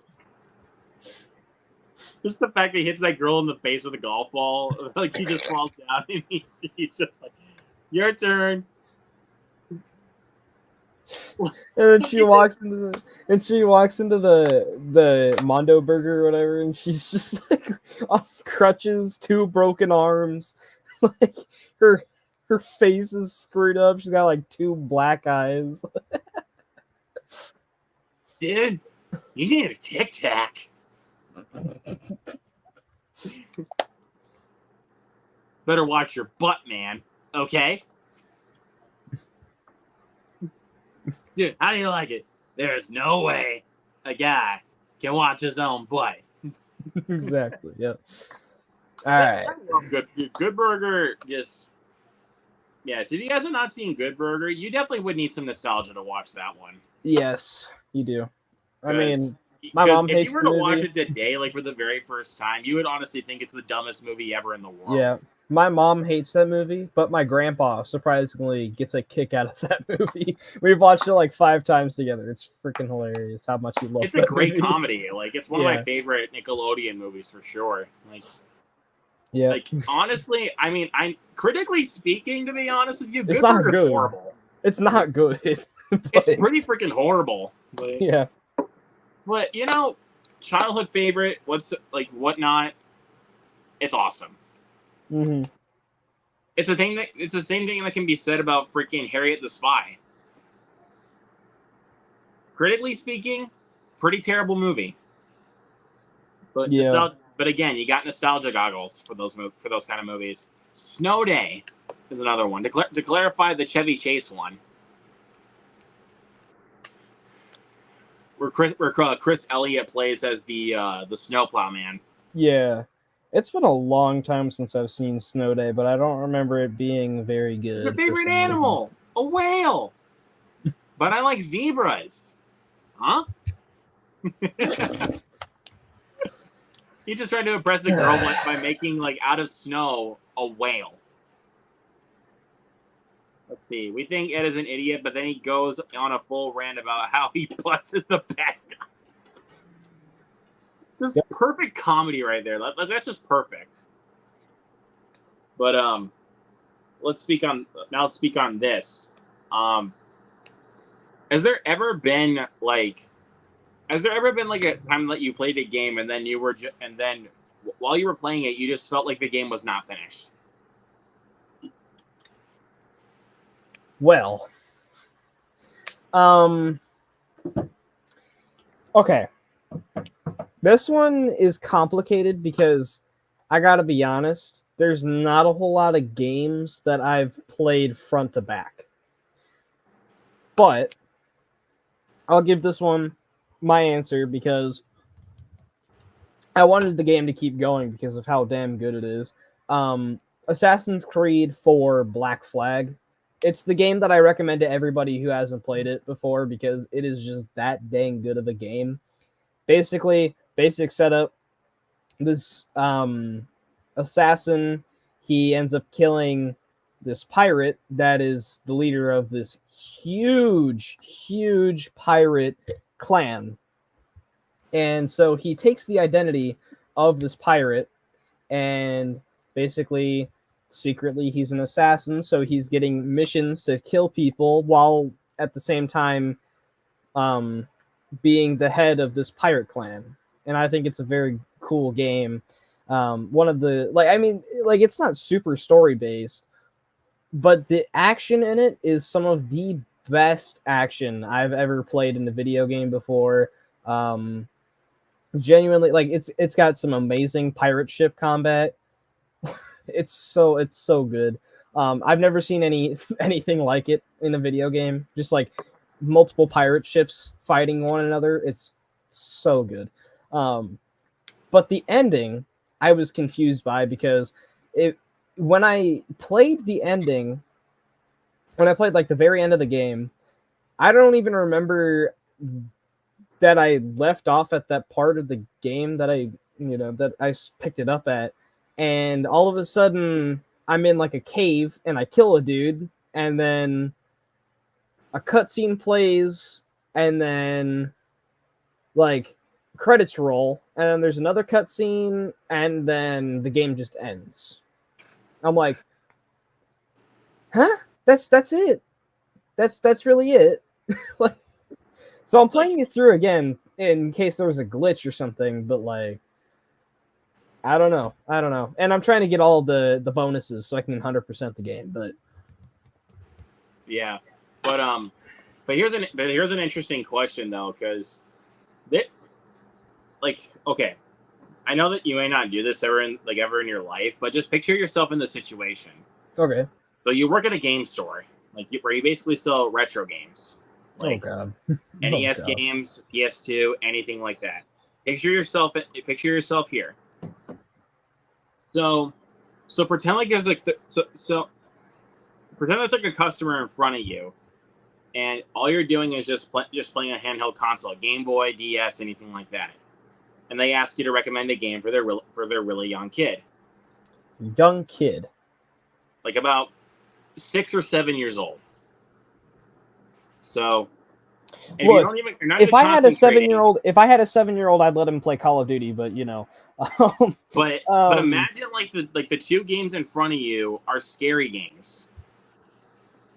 Just the fact that he hits that girl in the face with a golf ball, like he just falls down and he's just like, your turn. And then she walks into the Mondo Burger or whatever, and she's just like on crutches, 2 broken arms, like her face is screwed up. She's got like 2 black eyes. Dude, you need a Tic Tac. Better watch your butt, man. Okay? Dude, how do you like it? There's no way a guy can watch his own butt. Exactly, yep. All right. Good Burger, just... Yeah, so if you guys have not seen Good Burger, you definitely would need some nostalgia to watch that one. Yes, you do. I mean, my because mom if you hates were the to watch movie. it today, like for the very first time, you would honestly think it's the dumbest movie ever in the world. Yeah, my mom hates that movie, but my grandpa surprisingly gets a kick out of that movie. We've watched it like 5 times together. It's freaking hilarious how much he loves It's a that great movie. comedy. Like it's one of my favorite Nickelodeon movies for sure. Yeah. Like honestly, I mean, I critically speaking, to be honest with you, It's Good not Burger's good. horrible. It's not good. It's pretty freaking horrible. Yeah. But you know, childhood favorite, whatnot. It's awesome. Mm-hmm. It's the same thing that can be said about freaking Harriet the Spy. Critically speaking, pretty terrible movie. But Yeah. but again, you got nostalgia goggles for those kind of movies. Snow Day is another one. To clarify, the Chevy Chase one, where Chris Elliott plays as the snowplow man. Yeah. It's been a long time since I've seen Snow Day, but I don't remember it being very good. Your favorite animal, a whale. But I like zebras. Huh? He just tried to impress the girl by making, like, out of snow, a whale. Let's see. We think Ed is an idiot, but then he goes on a full rant about how he busted the bad guys. Just perfect comedy right there. That's just perfect. But let's speak on this. Has there ever been like a time that you played a game and then while you were playing it, you just felt like the game was not finished? Well, okay. This one is complicated because I gotta be honest, there's not a whole lot of games that I've played front to back. But I'll give this one my answer because I wanted the game to keep going because of how damn good it is. Assassin's Creed 4 Black Flag. It's the game that I recommend to everybody who hasn't played it before because it is just that dang good of a game. Basically, basic setup. This assassin, he ends up killing this pirate that is the leader of this huge pirate clan. And so he takes the identity of this pirate and basically secretly he's an assassin, so he's getting missions to kill people while at the same time being the head of this pirate clan. And I think it's a very cool game. One of the it's not super story based, but the action in it is some of the best action I've ever played in a video game before. Genuinely, like it's got some amazing pirate ship combat. It's so good. I've never seen anything like it in a video game. Just like multiple pirate ships fighting one another. It's so good. But the ending I was confused by because when I played the ending, when I played like the very end of the game, I don't even remember that I left off at that part of the game that I picked it up at, and all of a sudden I'm in like a cave and I kill a dude, and then a cutscene plays, and then like credits roll, and then there's another cutscene, and then the game just ends. I'm like, huh? That's it. That's really it. Like, so I'm playing it through again in case there was a glitch or something, but like, I don't know. And I'm trying to get all the bonuses so I can 100% the game, but yeah. But here's an interesting question though, because okay, I know that you may not do this ever in your life, but just picture yourself in the situation. Okay. So you work at a game store, where you basically sell retro games. Like, oh god. NES games, PS2, anything like that. Picture yourself here. So pretend like there's pretend that's like a customer in front of you, and all you're doing is just playing a handheld console, Game Boy, DS, anything like that, and they ask you to recommend a game for their really young kid. Young kid, like about 6 or 7 years old. So, look, if I had a 7-year-old, I'd let him play Call of Duty. But you know, but imagine like the two games in front of you are scary games.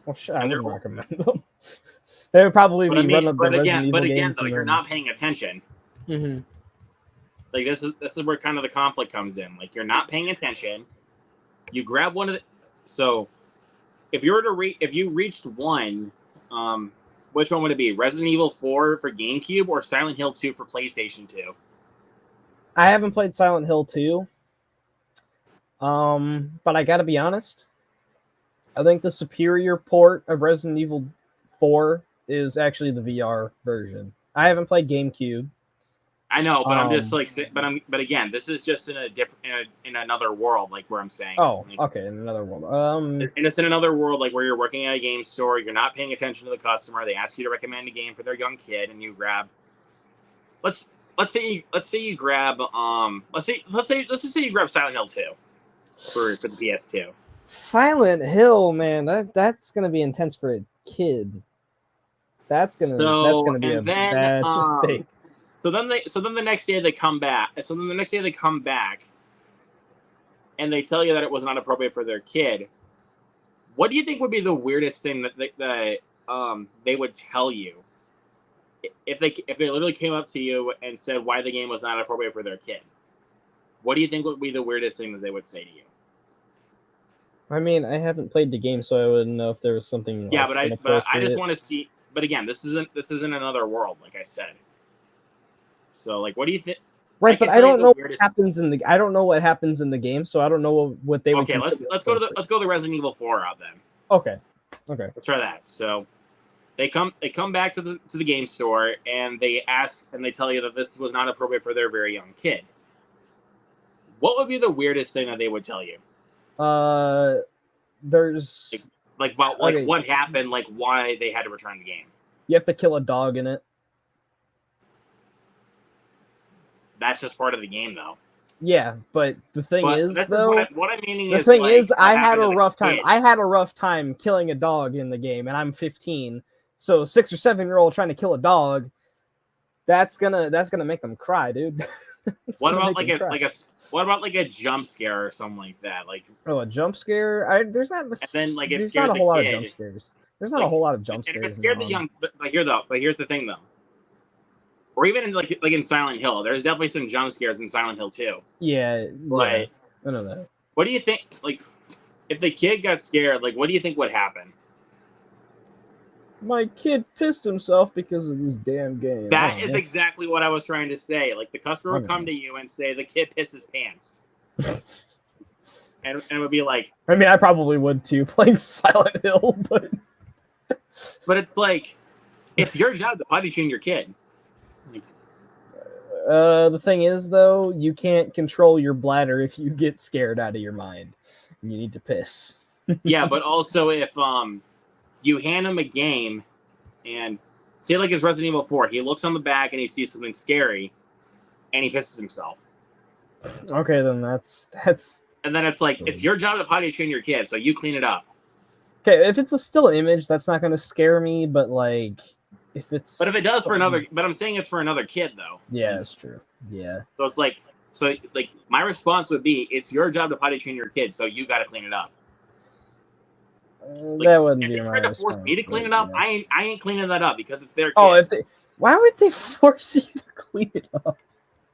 Well, I wouldn't recommend them. They would probably be one of the Resident Evil games. Though, you're not paying attention. Mm-hmm. Like this is where kind of the conflict comes in. Like you're not paying attention. You grab one of the. So, if you were to if you reached one, which one would it be? Resident Evil 4 for GameCube or Silent Hill 2 for PlayStation 2? I haven't played Silent Hill 2. But I gotta be honest. I think the superior port of Resident Evil 4 is actually the VR version. I haven't played GameCube. I know, but I'm just like, but again, this is just in a different, in another world, like where I'm saying. Oh, like, okay, in another world. And it's in another world, like where you're working at a game store, you're not paying attention to the customer. They ask you to recommend a game for their young kid, and you grab. Let's say you grab let's just say you grab Silent Hill 2 for the PS2. Silent Hill, man, that's gonna be intense for a kid. That's gonna be a bad mistake. So then the next day they come back. And they tell you that it was not appropriate for their kid. What do you think would be the weirdest thing that they would tell you if they literally came up to you and said why the game was not appropriate for their kid? What do you think would be the weirdest thing that they would say to you? I mean, I haven't played the game, so I wouldn't know if there was something. Yeah, but I just want to see. But again, this isn't another world, like I said. So, like, what do you think? Right, but I don't know what happens in the. I don't know what happens in the game, so I don't know what they. Okay, let's go to the Resident Evil 4 route then. Okay. Let's try that. So, they come back to the game store and they ask and they tell you that this was not appropriate for their very young kid. What would be the weirdest thing that they would tell you? There's what happened, like why they had to return the game. You have to kill a dog in it. That's just part of the game, though. Yeah, but the thing is, though, what I'm meaning the is, thing like, is, I had a rough time. kid. I had a rough time killing a dog in the game, and I'm 15. So a 6 or 7-year-old trying to kill a dog, that's gonna make them cry, dude. What about like a jump scare or something like that? Like a jump scare? There's not. And then like there's not a whole lot of jump scares. There's not a whole lot of jump scares. And if it scared the young, but here's the thing though. Or even in like in Silent Hill, there's definitely some jump scares in Silent Hill too. Yeah, like I know that. What do you think? Like, if the kid got scared, like, what do you think would happen? My kid pissed himself because of this damn game. That is exactly what I was trying to say. Like, the customer would come to you and say, the kid pissed his pants. and it would be like... I mean, I probably would too, playing Silent Hill, but... But it's like, it's your job to potty train your kid. Like, the thing is, though, you can't control your bladder if you get scared out of your mind. You need to piss. Yeah, but also if you hand him a game and say like it's Resident Evil 4, he looks on the back and he sees something scary and he pisses himself. Okay, then that's and then it's like it's your job to potty train your kid, so you clean it up. Okay, if it's a still image, that's not gonna scare me, but like if it's But if it does for another, but I'm saying it's for another kid though. Yeah, that's true. Yeah. So it's like my response would be it's your job to potty train your kid, so you gotta clean it up. That wouldn't be my response. If they tried to force me to clean it up, I ain't cleaning that up because it's their kid. Oh, why would they force you to clean it up?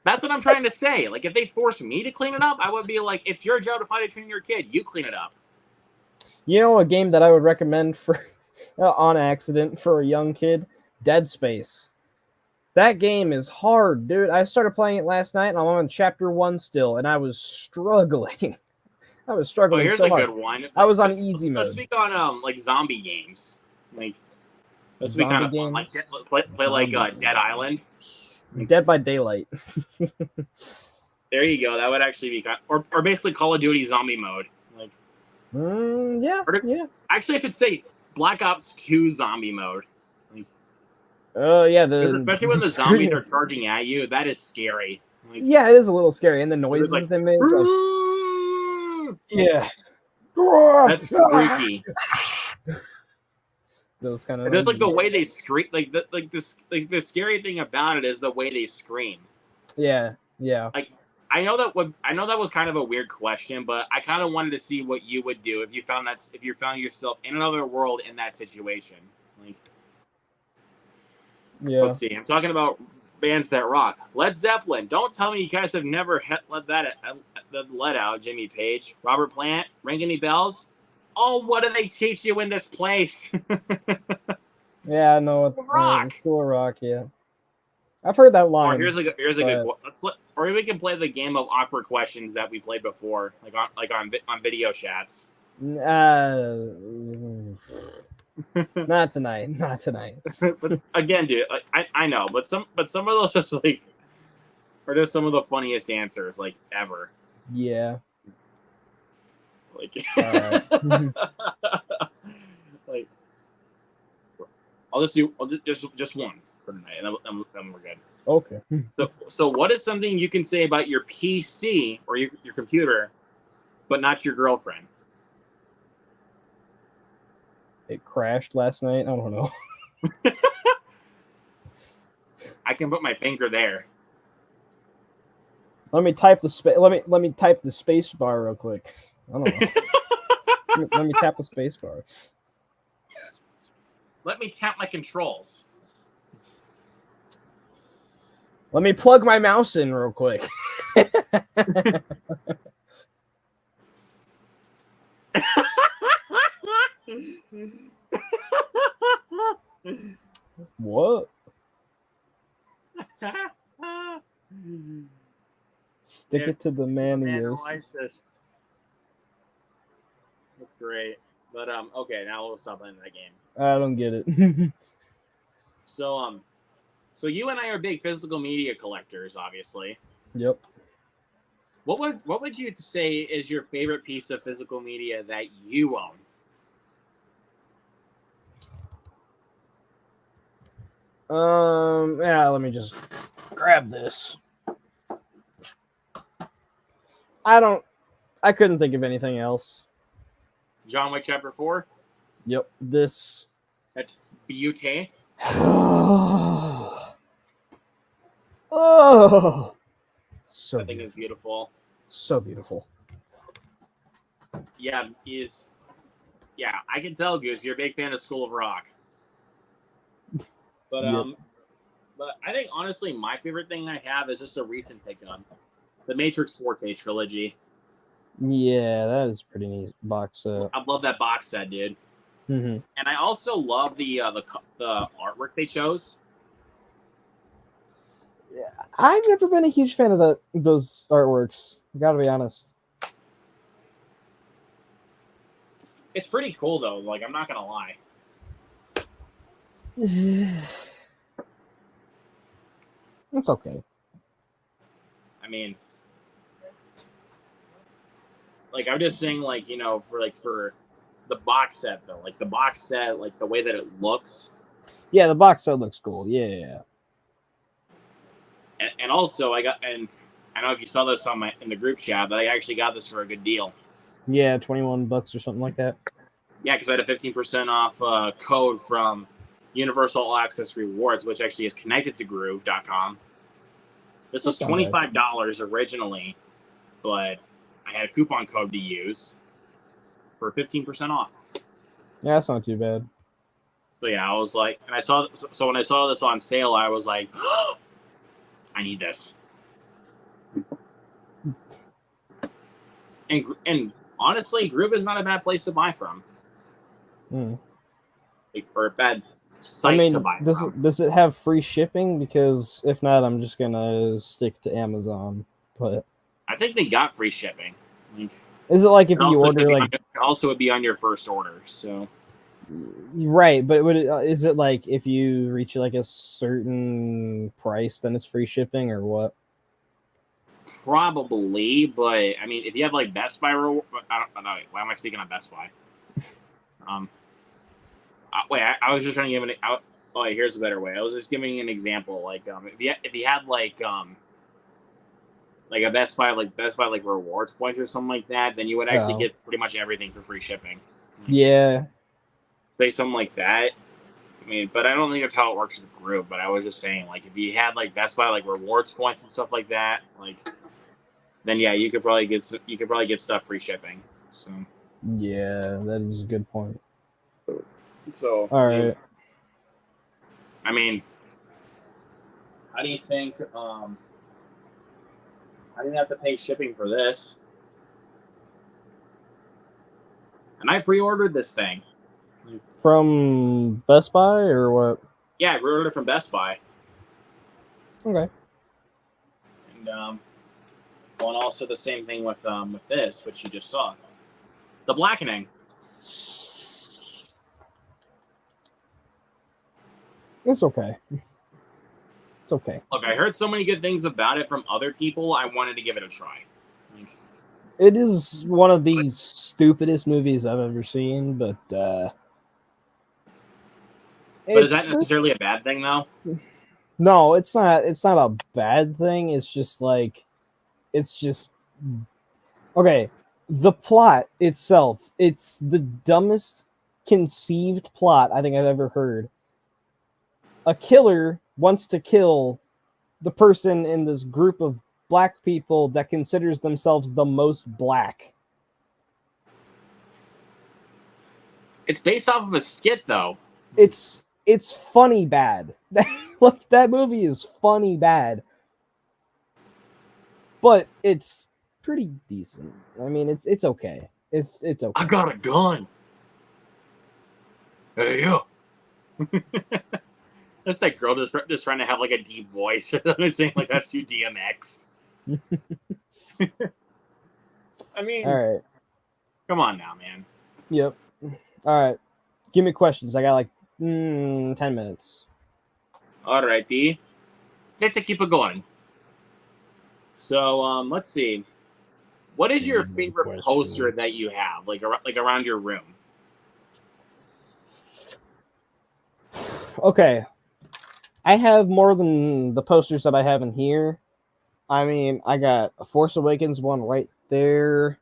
That's what I'm trying to say. Like, if they forced me to clean it up, I would be like, it's your job to potty train your kid. You clean it up. You know a game that I would recommend for on accident for a young kid? Dead Space. That game is hard, dude. I started playing it last night, and I'm on chapter 1 still, and I was struggling. I was struggling here's so a hard. Good one. I was on easy mode. Let's speak on like zombie games. Like, let's be kind of fun. Like play like Dead Island. Dead by Daylight. There you go. That would actually be or basically Call of Duty zombie mode. Like, Yeah, Or yeah. actually, I should say Black Ops 2 zombie mode. Like, Oh, yeah. especially when the zombies are charging at you, that is scary. Like, yeah, it is a little scary, and the noises like, that they make. Yeah. That's freaky. Those kind of. And just like the way they scream, like the scary thing about it is the way they scream. Yeah, yeah. Like I know that was kind of a weird question, but I kind of wanted to see what you would do if you found yourself in another world in that situation. Like, yeah. Let's see. I'm talking about bands that rock. Led Zeppelin. Don't tell me you guys have never let out Jimmy Page, Robert Plant. Ring any bells? Oh, what do they teach you in this place? Yeah, I know School of Rock. School of Rock, yeah. I've heard that line. Or here's a good. Or we can play the game of awkward questions that we played before, like on video chats. Not tonight. Not tonight. But again, dude, I know, but some of those just like are just some of the funniest answers like ever. Yeah. Like, like I'll just do just one for tonight, and then we're good. Okay. So what is something you can say about your PC or your computer, but not your girlfriend? It crashed last night. I don't know. I can put my finger there. Let me type the space. Let me type the space bar real quick. I don't know. let me tap the space bar. Let me tap my controls. Let me plug my mouse in real quick. What? Stick it to the man who is. That's great. But okay, now we'll stop playing that game. I don't get it. So you and I are big physical media collectors, obviously. Yep. What would you say is your favorite piece of physical media that you own? Yeah, let me just grab this. I couldn't think of anything else. John Wick Chapter 4? Yep. This. That's beauty. Oh. So I think it's beautiful. So beautiful. Yeah, I can tell, Goose, you're a big fan of School of Rock. But yep. But I think honestly my favorite thing I have is just a recent pick on the Matrix 4K trilogy. Yeah, that is pretty neat box set. I love that box set, dude. Mm-hmm. And I also love the artwork they chose. Yeah, I've never been a huge fan of those artworks. I gotta be honest. It's pretty cool though. Like, I'm not gonna lie. It's okay. I mean, like, I'm just saying, like, you know, for the box set though, like the box set, like the way that it looks. Yeah, the box set looks cool. Yeah. And also, I don't know if you saw this in the group chat, but I actually got this for a good deal. Yeah, $21 or something like that. Yeah, because I had a 15% off code from Universal All Access Rewards, which actually is connected to Groove.com. This was $25 originally, but I had a coupon code to use for 15% off. Yeah, that's not too bad. So yeah, I was like, and so when I saw this on sale, I was like, oh, I need this. And honestly, Groove is not a bad place to buy from. Or a bad site to buy from. Does it have free shipping? Because if not, I'm just gonna stick to Amazon. But I think they got free shipping. Is it like if you order like? It also would be on your first order. So. Right, but is it like if you reach like a certain price, then it's free shipping, or what? Probably, but I mean, if you have like Best Buy, I don't know. Why am I speaking on Best Buy? Wait, I was just trying to give oh, wait, here's a better way. I was just giving an example. Like, if you had like a Best Buy like rewards points or something like that, then you would actually get pretty much everything for free shipping. Yeah. Say something like that. I mean, but I don't think that's how it works as a group. But I was just saying, like, if you had like Best Buy like rewards points and stuff like that, like, then yeah, you could probably get stuff free shipping. So yeah, that is a good point. So all right. I mean, how do you think? I didn't have to pay shipping for this, and I pre-ordered this thing from Best Buy or what? Yeah, I pre-ordered it from Best Buy. Okay. And well, and also the same thing with this, which you just saw, the blackening. It's okay. It's okay. Look, I heard so many good things about it from other people. I wanted to give it a try. It is one of the stupidest movies I've ever seen, but is that necessarily a bad thing, though? No, it's not. It's not a bad thing. It's just like, okay. The plot itself, it's the dumbest conceived plot I think I've ever heard. A killer wants to kill the person in this group of black people that considers themselves the most black. It's based off of a skit, though. It's funny bad. Like, that movie is funny bad, but it's pretty decent. I mean, it's okay. It's okay. I got a gun. Hey, you. That's that girl just trying to have like a deep voice. I'm saying like that's you, DMX. I mean, all right. Come on now, man. Yep. All right. Give me questions. I got like 10 minutes. All righty. Let's keep it going. So let's see. What is your favorite poster that you have, like around your room? Okay. I have more than the posters that I have in here. I mean, I got a Force Awakens one right there.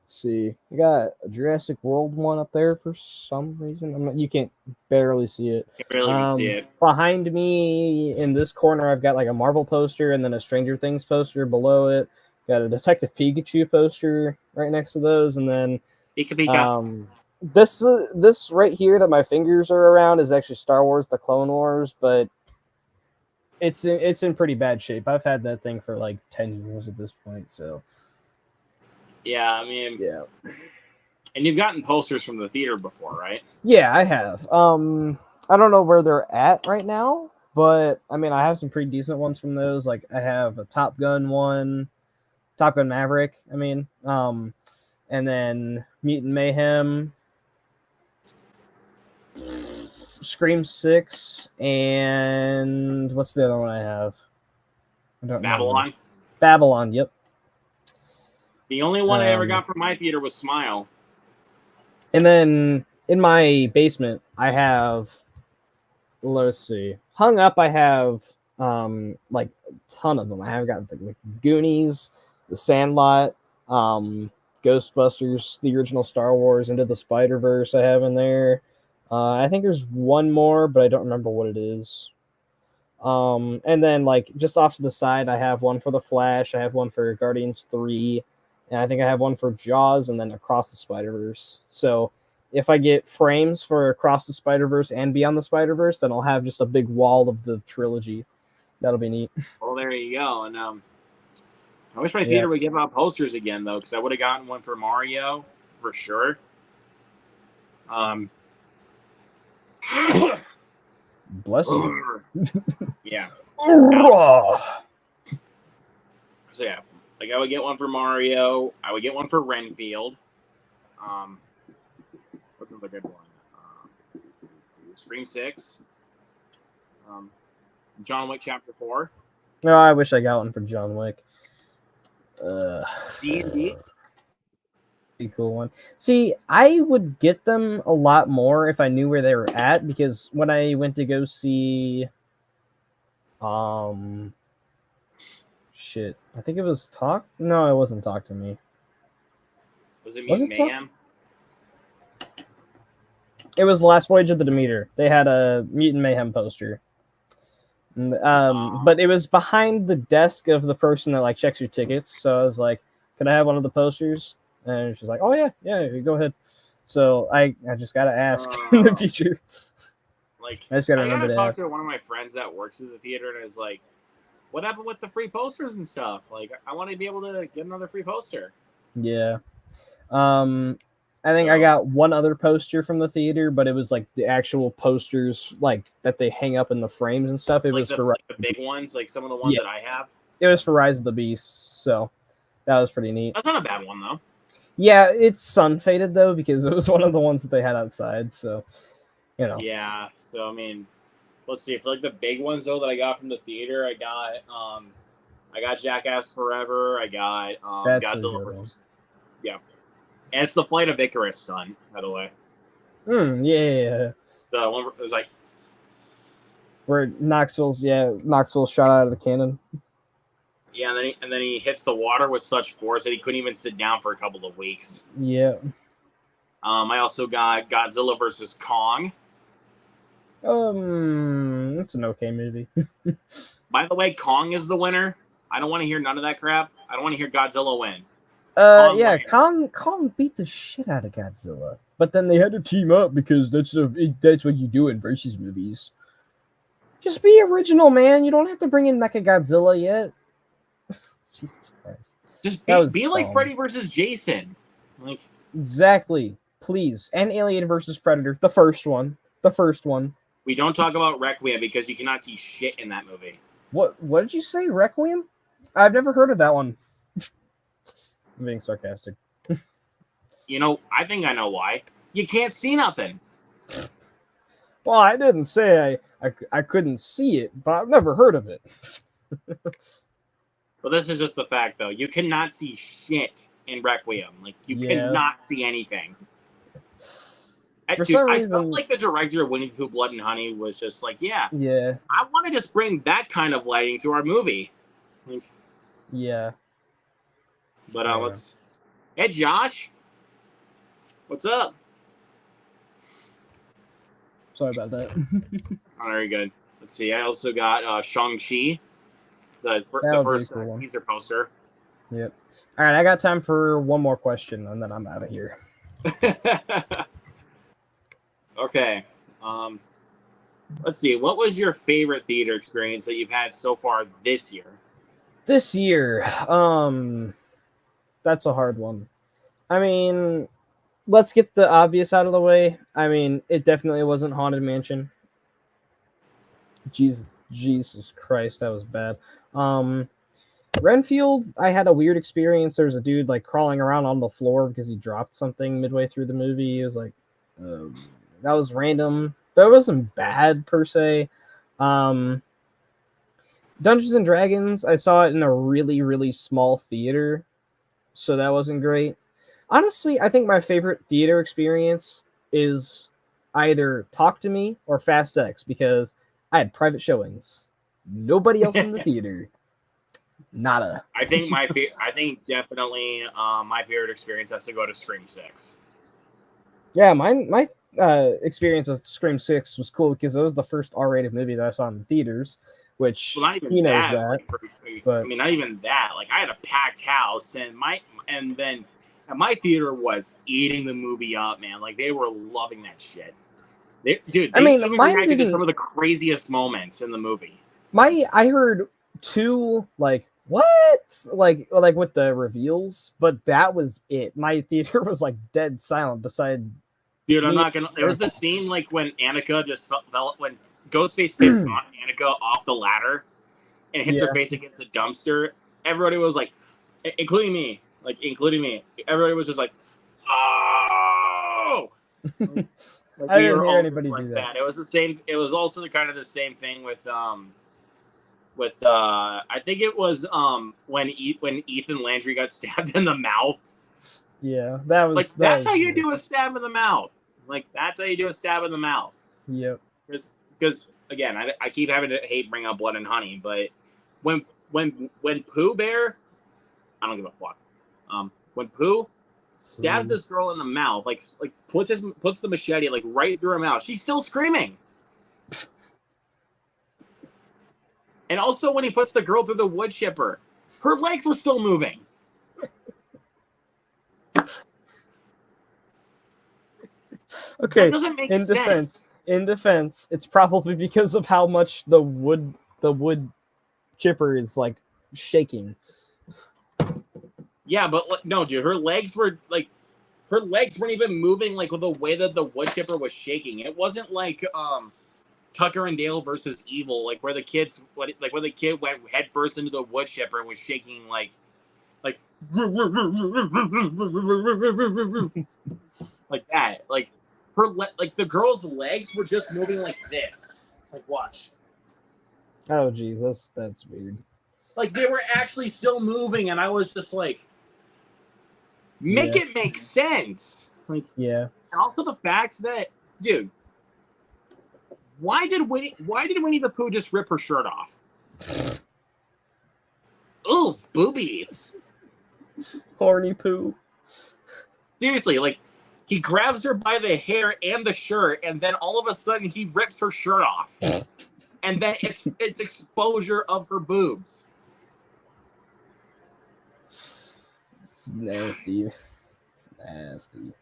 Let's see. I got a Jurassic World one up there for some reason. You can't barely see it. You barely can see it. Behind me in this corner, I've got like a Marvel poster and then a Stranger Things poster below it. Got a Detective Pikachu poster right next to those, and then Pika. This right here that my fingers are around is actually Star Wars: The Clone Wars, but it's in pretty bad shape. I've had that thing for like 10 years at this point, so. Yeah, I mean, yeah. And you've gotten posters from the theater before, right? Yeah, I have. I don't know where they're at right now, but I mean, I have some pretty decent ones from those. Like, I have a Top Gun one, Top Gun Maverick. I mean, and then Mutant Mayhem, Scream 6, and what's the other one I have? I don't know. Babylon. Babylon. Yep. The only one I ever got from my theater was Smile. And then in my basement, I have, let's see, hung up, I have like a ton of them. I have got like Goonies, The Sandlot, Ghostbusters, the original Star Wars, Into the Spider-Verse I have in there. I think there's one more, but I don't remember what it is. And then like just off to the side, I have one for The Flash, I have one for Guardians 3, and I think I have one for Jaws, and then Across the Spider-Verse. So if I get frames for Across the Spider-Verse and Beyond the Spider-Verse, then I'll have just a big wall of the trilogy. That'll be neat. Well, there you go. And I wish my theater would give out posters again, though, because I would have gotten one for Mario for sure. Bless you. Yeah. So yeah, like I would get one for Mario. I would get one for Renfield. What's another good one? Scream 6. John Wick Chapter 4. No, I wish I got one for John Wick. D&D. Pretty cool one. See, I would get them a lot more if I knew where they were at, because when I went to go see, shit, I think it was Talk. No, it wasn't Talk to Me. Was it Was Mutant it Talk? Mayhem? It was Last Voyage of the Demeter. They had a Mutant Mayhem poster. But it was behind the desk of the person that like checks your tickets. So I was like, "Could I have one of the posters?" And she's like, "Oh yeah, go ahead." So I just gotta ask in the future. Like, I just gotta I remember gotta to talk ask. to one of my friends that works at the theater, and is like, "What happened with the free posters and stuff? Like, I want to be able to get another free poster." Yeah. I think I got one other poster from the theater, but it was like the actual posters, like that they hang up in the frames and stuff. It like was the, for like the big ones, like some of the ones that I have. It was for Rise of the Beasts, so that was pretty neat. That's not a bad one though. Yeah, it's sun faded though because it was one of the ones that they had outside. So, you know. Yeah. So I mean, let's see. For like the big ones though that I got from the theater, I got Jackass Forever. I got Godzilla vs. Yeah. And it's the Flight of Icarus son, by the way. Yeah. The one it was like where Knoxville's shot out of the cannon. Yeah, and then he hits the water with such force that he couldn't even sit down for a couple of weeks. Yeah. I also got Godzilla vs. Kong. It's an okay movie. By the way, Kong is the winner. I don't want to hear none of that crap. I don't want to hear Godzilla win. Kong beat the shit out of Godzilla, but then they had to team up because that's what you do in versus movies. Just be original, man. You don't have to bring in Mechagodzilla yet. Jesus Christ. Just be like Freddy versus Jason. Like exactly. Please. And Alien versus Predator. The first one. We don't talk about Requiem because you cannot see shit in that movie. What did you say? Requiem? I've never heard of that one. I'm being sarcastic. You know, I think I know why. You can't see nothing. Well, I didn't say I couldn't see it, but I've never heard of it. Well, this is just the fact, though. You cannot see shit in Requiem. Like, you cannot see anything. I felt like the director of Winnie the Pooh, Blood and Honey was just like, yeah, I want to just bring that kind of lighting to our movie. Like, yeah. But let's... Hey, Josh. What's up? Sorry about that. Very good. Let's see. I also got Shang-Chi. The first teaser poster. Yep. All right, I got time for one more question, and then I'm out of here. Okay. Let's see. What was your favorite theater experience that you've had so far this year? This year, that's a hard one. I mean, let's get the obvious out of the way. I mean, it definitely wasn't Haunted Mansion. Jesus Christ, that was bad. Renfield, I had a weird experience. There was a dude like crawling around on the floor because he dropped something midway through the movie. It was like, that was random, but it wasn't bad per se. Dungeons and Dragons, I saw it in a really, really small theater, so that wasn't great. Honestly, I think my favorite theater experience is either Talk to Me or Fast X because I had private showings. Nobody else in the theater. Nada. I think definitely my favorite experience has to go to Scream 6. Yeah, my experience with Scream 6 was cool because it was the first R-rated movie that I saw in the theaters, which he knows that. But I mean, not even that. Like, I had a packed house, and my theater was eating the movie up, man. Like, they were loving that shit. They reacted to some of the craziest moments in the movie. I heard two what with the reveals, but that was it. My theater was like dead silent. Beside, dude, I'm not gonna. There was the scene like when Annika just fell when Ghostface takes Annika off the ladder and hits her face against a dumpster. Everybody was like, including me. Everybody was just like, oh. I didn't hear anybody do that. It was the same. It was also kind of the same thing with with I think it was when Ethan Landry got stabbed in the mouth. Yeah, that was like that's how you do a stab in the mouth. Like that's how you do a stab in the mouth. Yep. Because again, I keep having to bring up Blood and Honey, but when Pooh Bear, I don't give a fuck. When Pooh stabs this girl in the mouth, like puts the machete like right through her mouth, she's still screaming. And also when he puts the girl through the wood chipper, her legs were still moving. Okay, that doesn't make sense. In defense, it's probably because of how much the wood chipper is like shaking. Yeah, but no, dude, her legs weren't even moving like with the way that the wood chipper was shaking. It wasn't like Tucker and Dale versus Evil, like where the kid went headfirst into the wood chipper and was shaking like like that. Like like the girl's legs were just moving like this. Like watch. Oh geez, that's weird. Like they were actually still moving, and I was just like, make it make sense. Like yeah. And also the fact that, dude, why did Winnie the Pooh just rip her shirt off? Ooh, boobies. Horny Pooh. Seriously, like he grabs her by the hair and the shirt, and then all of a sudden he rips her shirt off. And then it's exposure of her boobs. It's nasty. It's nasty.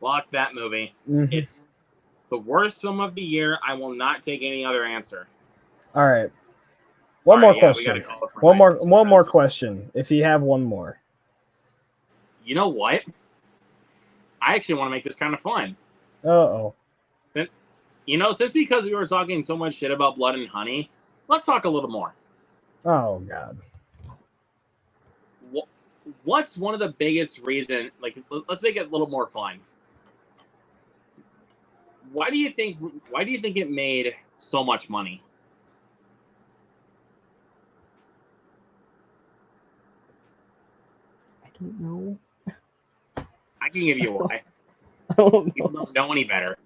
Fuck that movie. Mm-hmm. It's the worst film of the year. I will not take any other answer. All right. One more question. One more question. If you have one more. You know what? I actually want to make this kind of fun. Uh-oh. Since because we were talking so much shit about Blood and Honey, let's talk a little more. Oh, God. What's one of the biggest reasons? Like, let's make it a little more fun. Why do you think it made so much money? I don't know. I can give you why. I don't People don't know any better.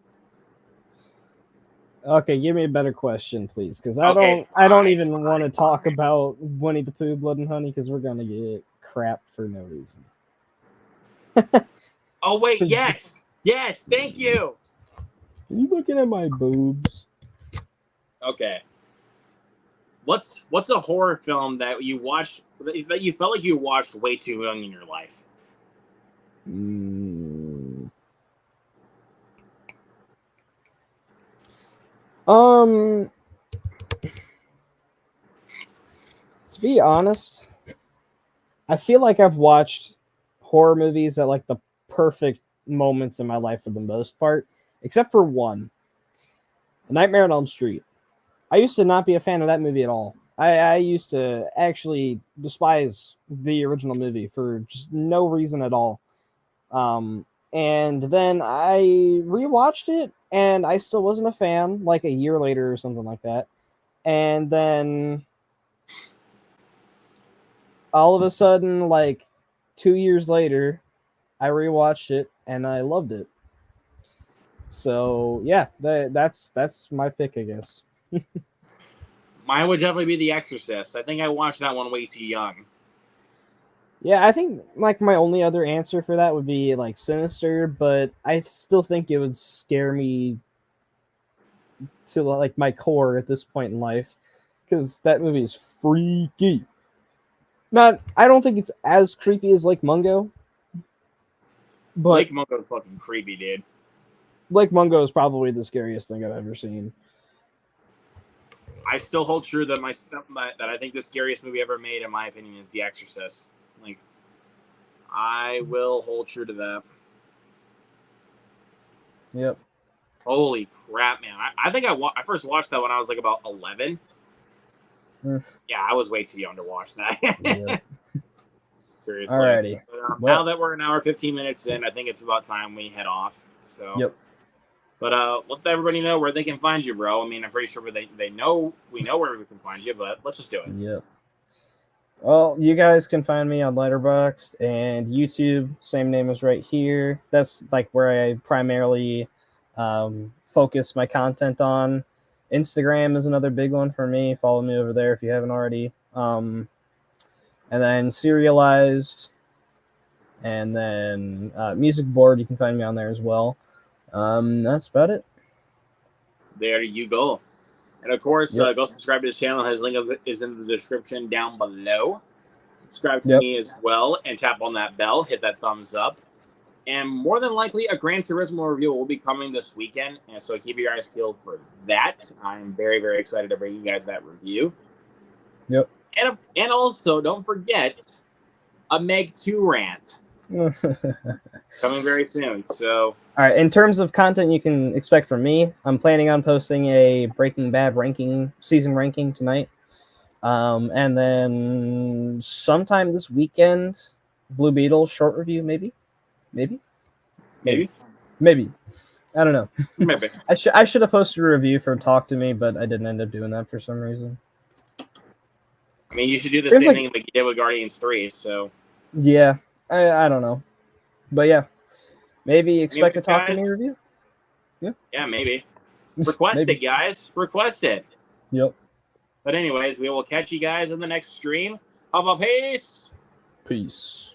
Okay, give me a better question, please, because I don't even want to talk about Winnie the Pooh, Blood and Honey, because we're gonna get crap for no reason. Oh wait, yes, thank you. Are you looking at my boobs? Okay. What's a horror film that you watched that you felt like you watched way too young in your life? To be honest, I feel like I've watched horror movies at like the perfect moments in my life for the most part, except for one. Nightmare on Elm Street. I used to not be a fan of that movie at all. I used to actually despise the original movie for just no reason at all. And then I rewatched it, and I still wasn't a fan, like a year later or something like that. And then all of a sudden, like 2 years later, I rewatched it, and I loved it. So yeah, that's my pick, I guess. Mine would definitely be The Exorcist. I think I watched that one way too young. Yeah, I think like my only other answer for that would be like Sinister, but I still think it would scare me to like my core at this point in life, because that movie is freaky. I don't think it's as creepy as Lake Mungo, but Lake Mungo is fucking creepy, dude. Lake Mungo is probably the scariest thing I've ever seen. I still hold true that that I think the scariest movie ever made, in my opinion, is The Exorcist. Like, I will hold true to that. Yep. Holy crap, man! I think I first watched that when I was like about 11. Yeah, I was way too young to watch that. Yep. Seriously. Alrighty. But, now that we're an hour 15 minutes in, I think it's about time we head off. So. Yep. But let everybody know where they can find you, bro. I mean, I'm pretty sure we know where we can find you, but let's just do it. Yep. Well, you guys can find me on Letterboxd and YouTube. Same name as right here. That's like where I primarily focus my content on. Instagram is another big one for me. Follow me over there if you haven't already. And then Serialized, and then Music Board. You can find me on there as well. That's about it. There you go. And of course, Yep. go subscribe to this channel. His link is in the description down below. Subscribe to me as well and tap on that bell. Hit that thumbs up. And more than likely, a Gran Turismo review will be coming this weekend. And so keep your eyes peeled for that. I'm very, very excited to bring you guys that review. Yep. And also, don't forget, a Meg 2 rant. Coming very soon. So, all right, in terms of content you can expect from me, I'm planning on posting a Breaking Bad season ranking tonight. And then sometime this weekend, Blue Beetle short review, maybe. I don't know. Maybe. I should have posted a review for Talk to Me, but I didn't end up doing that for some reason. I mean, you should do the same thing like you did with Guardians 3, so. Yeah, I don't know. But yeah, maybe expect a Talk to Me review. Yeah, maybe. Request it, guys. Request it. Yep. But anyways, we will catch you guys in the next stream. Have a peace. Peace.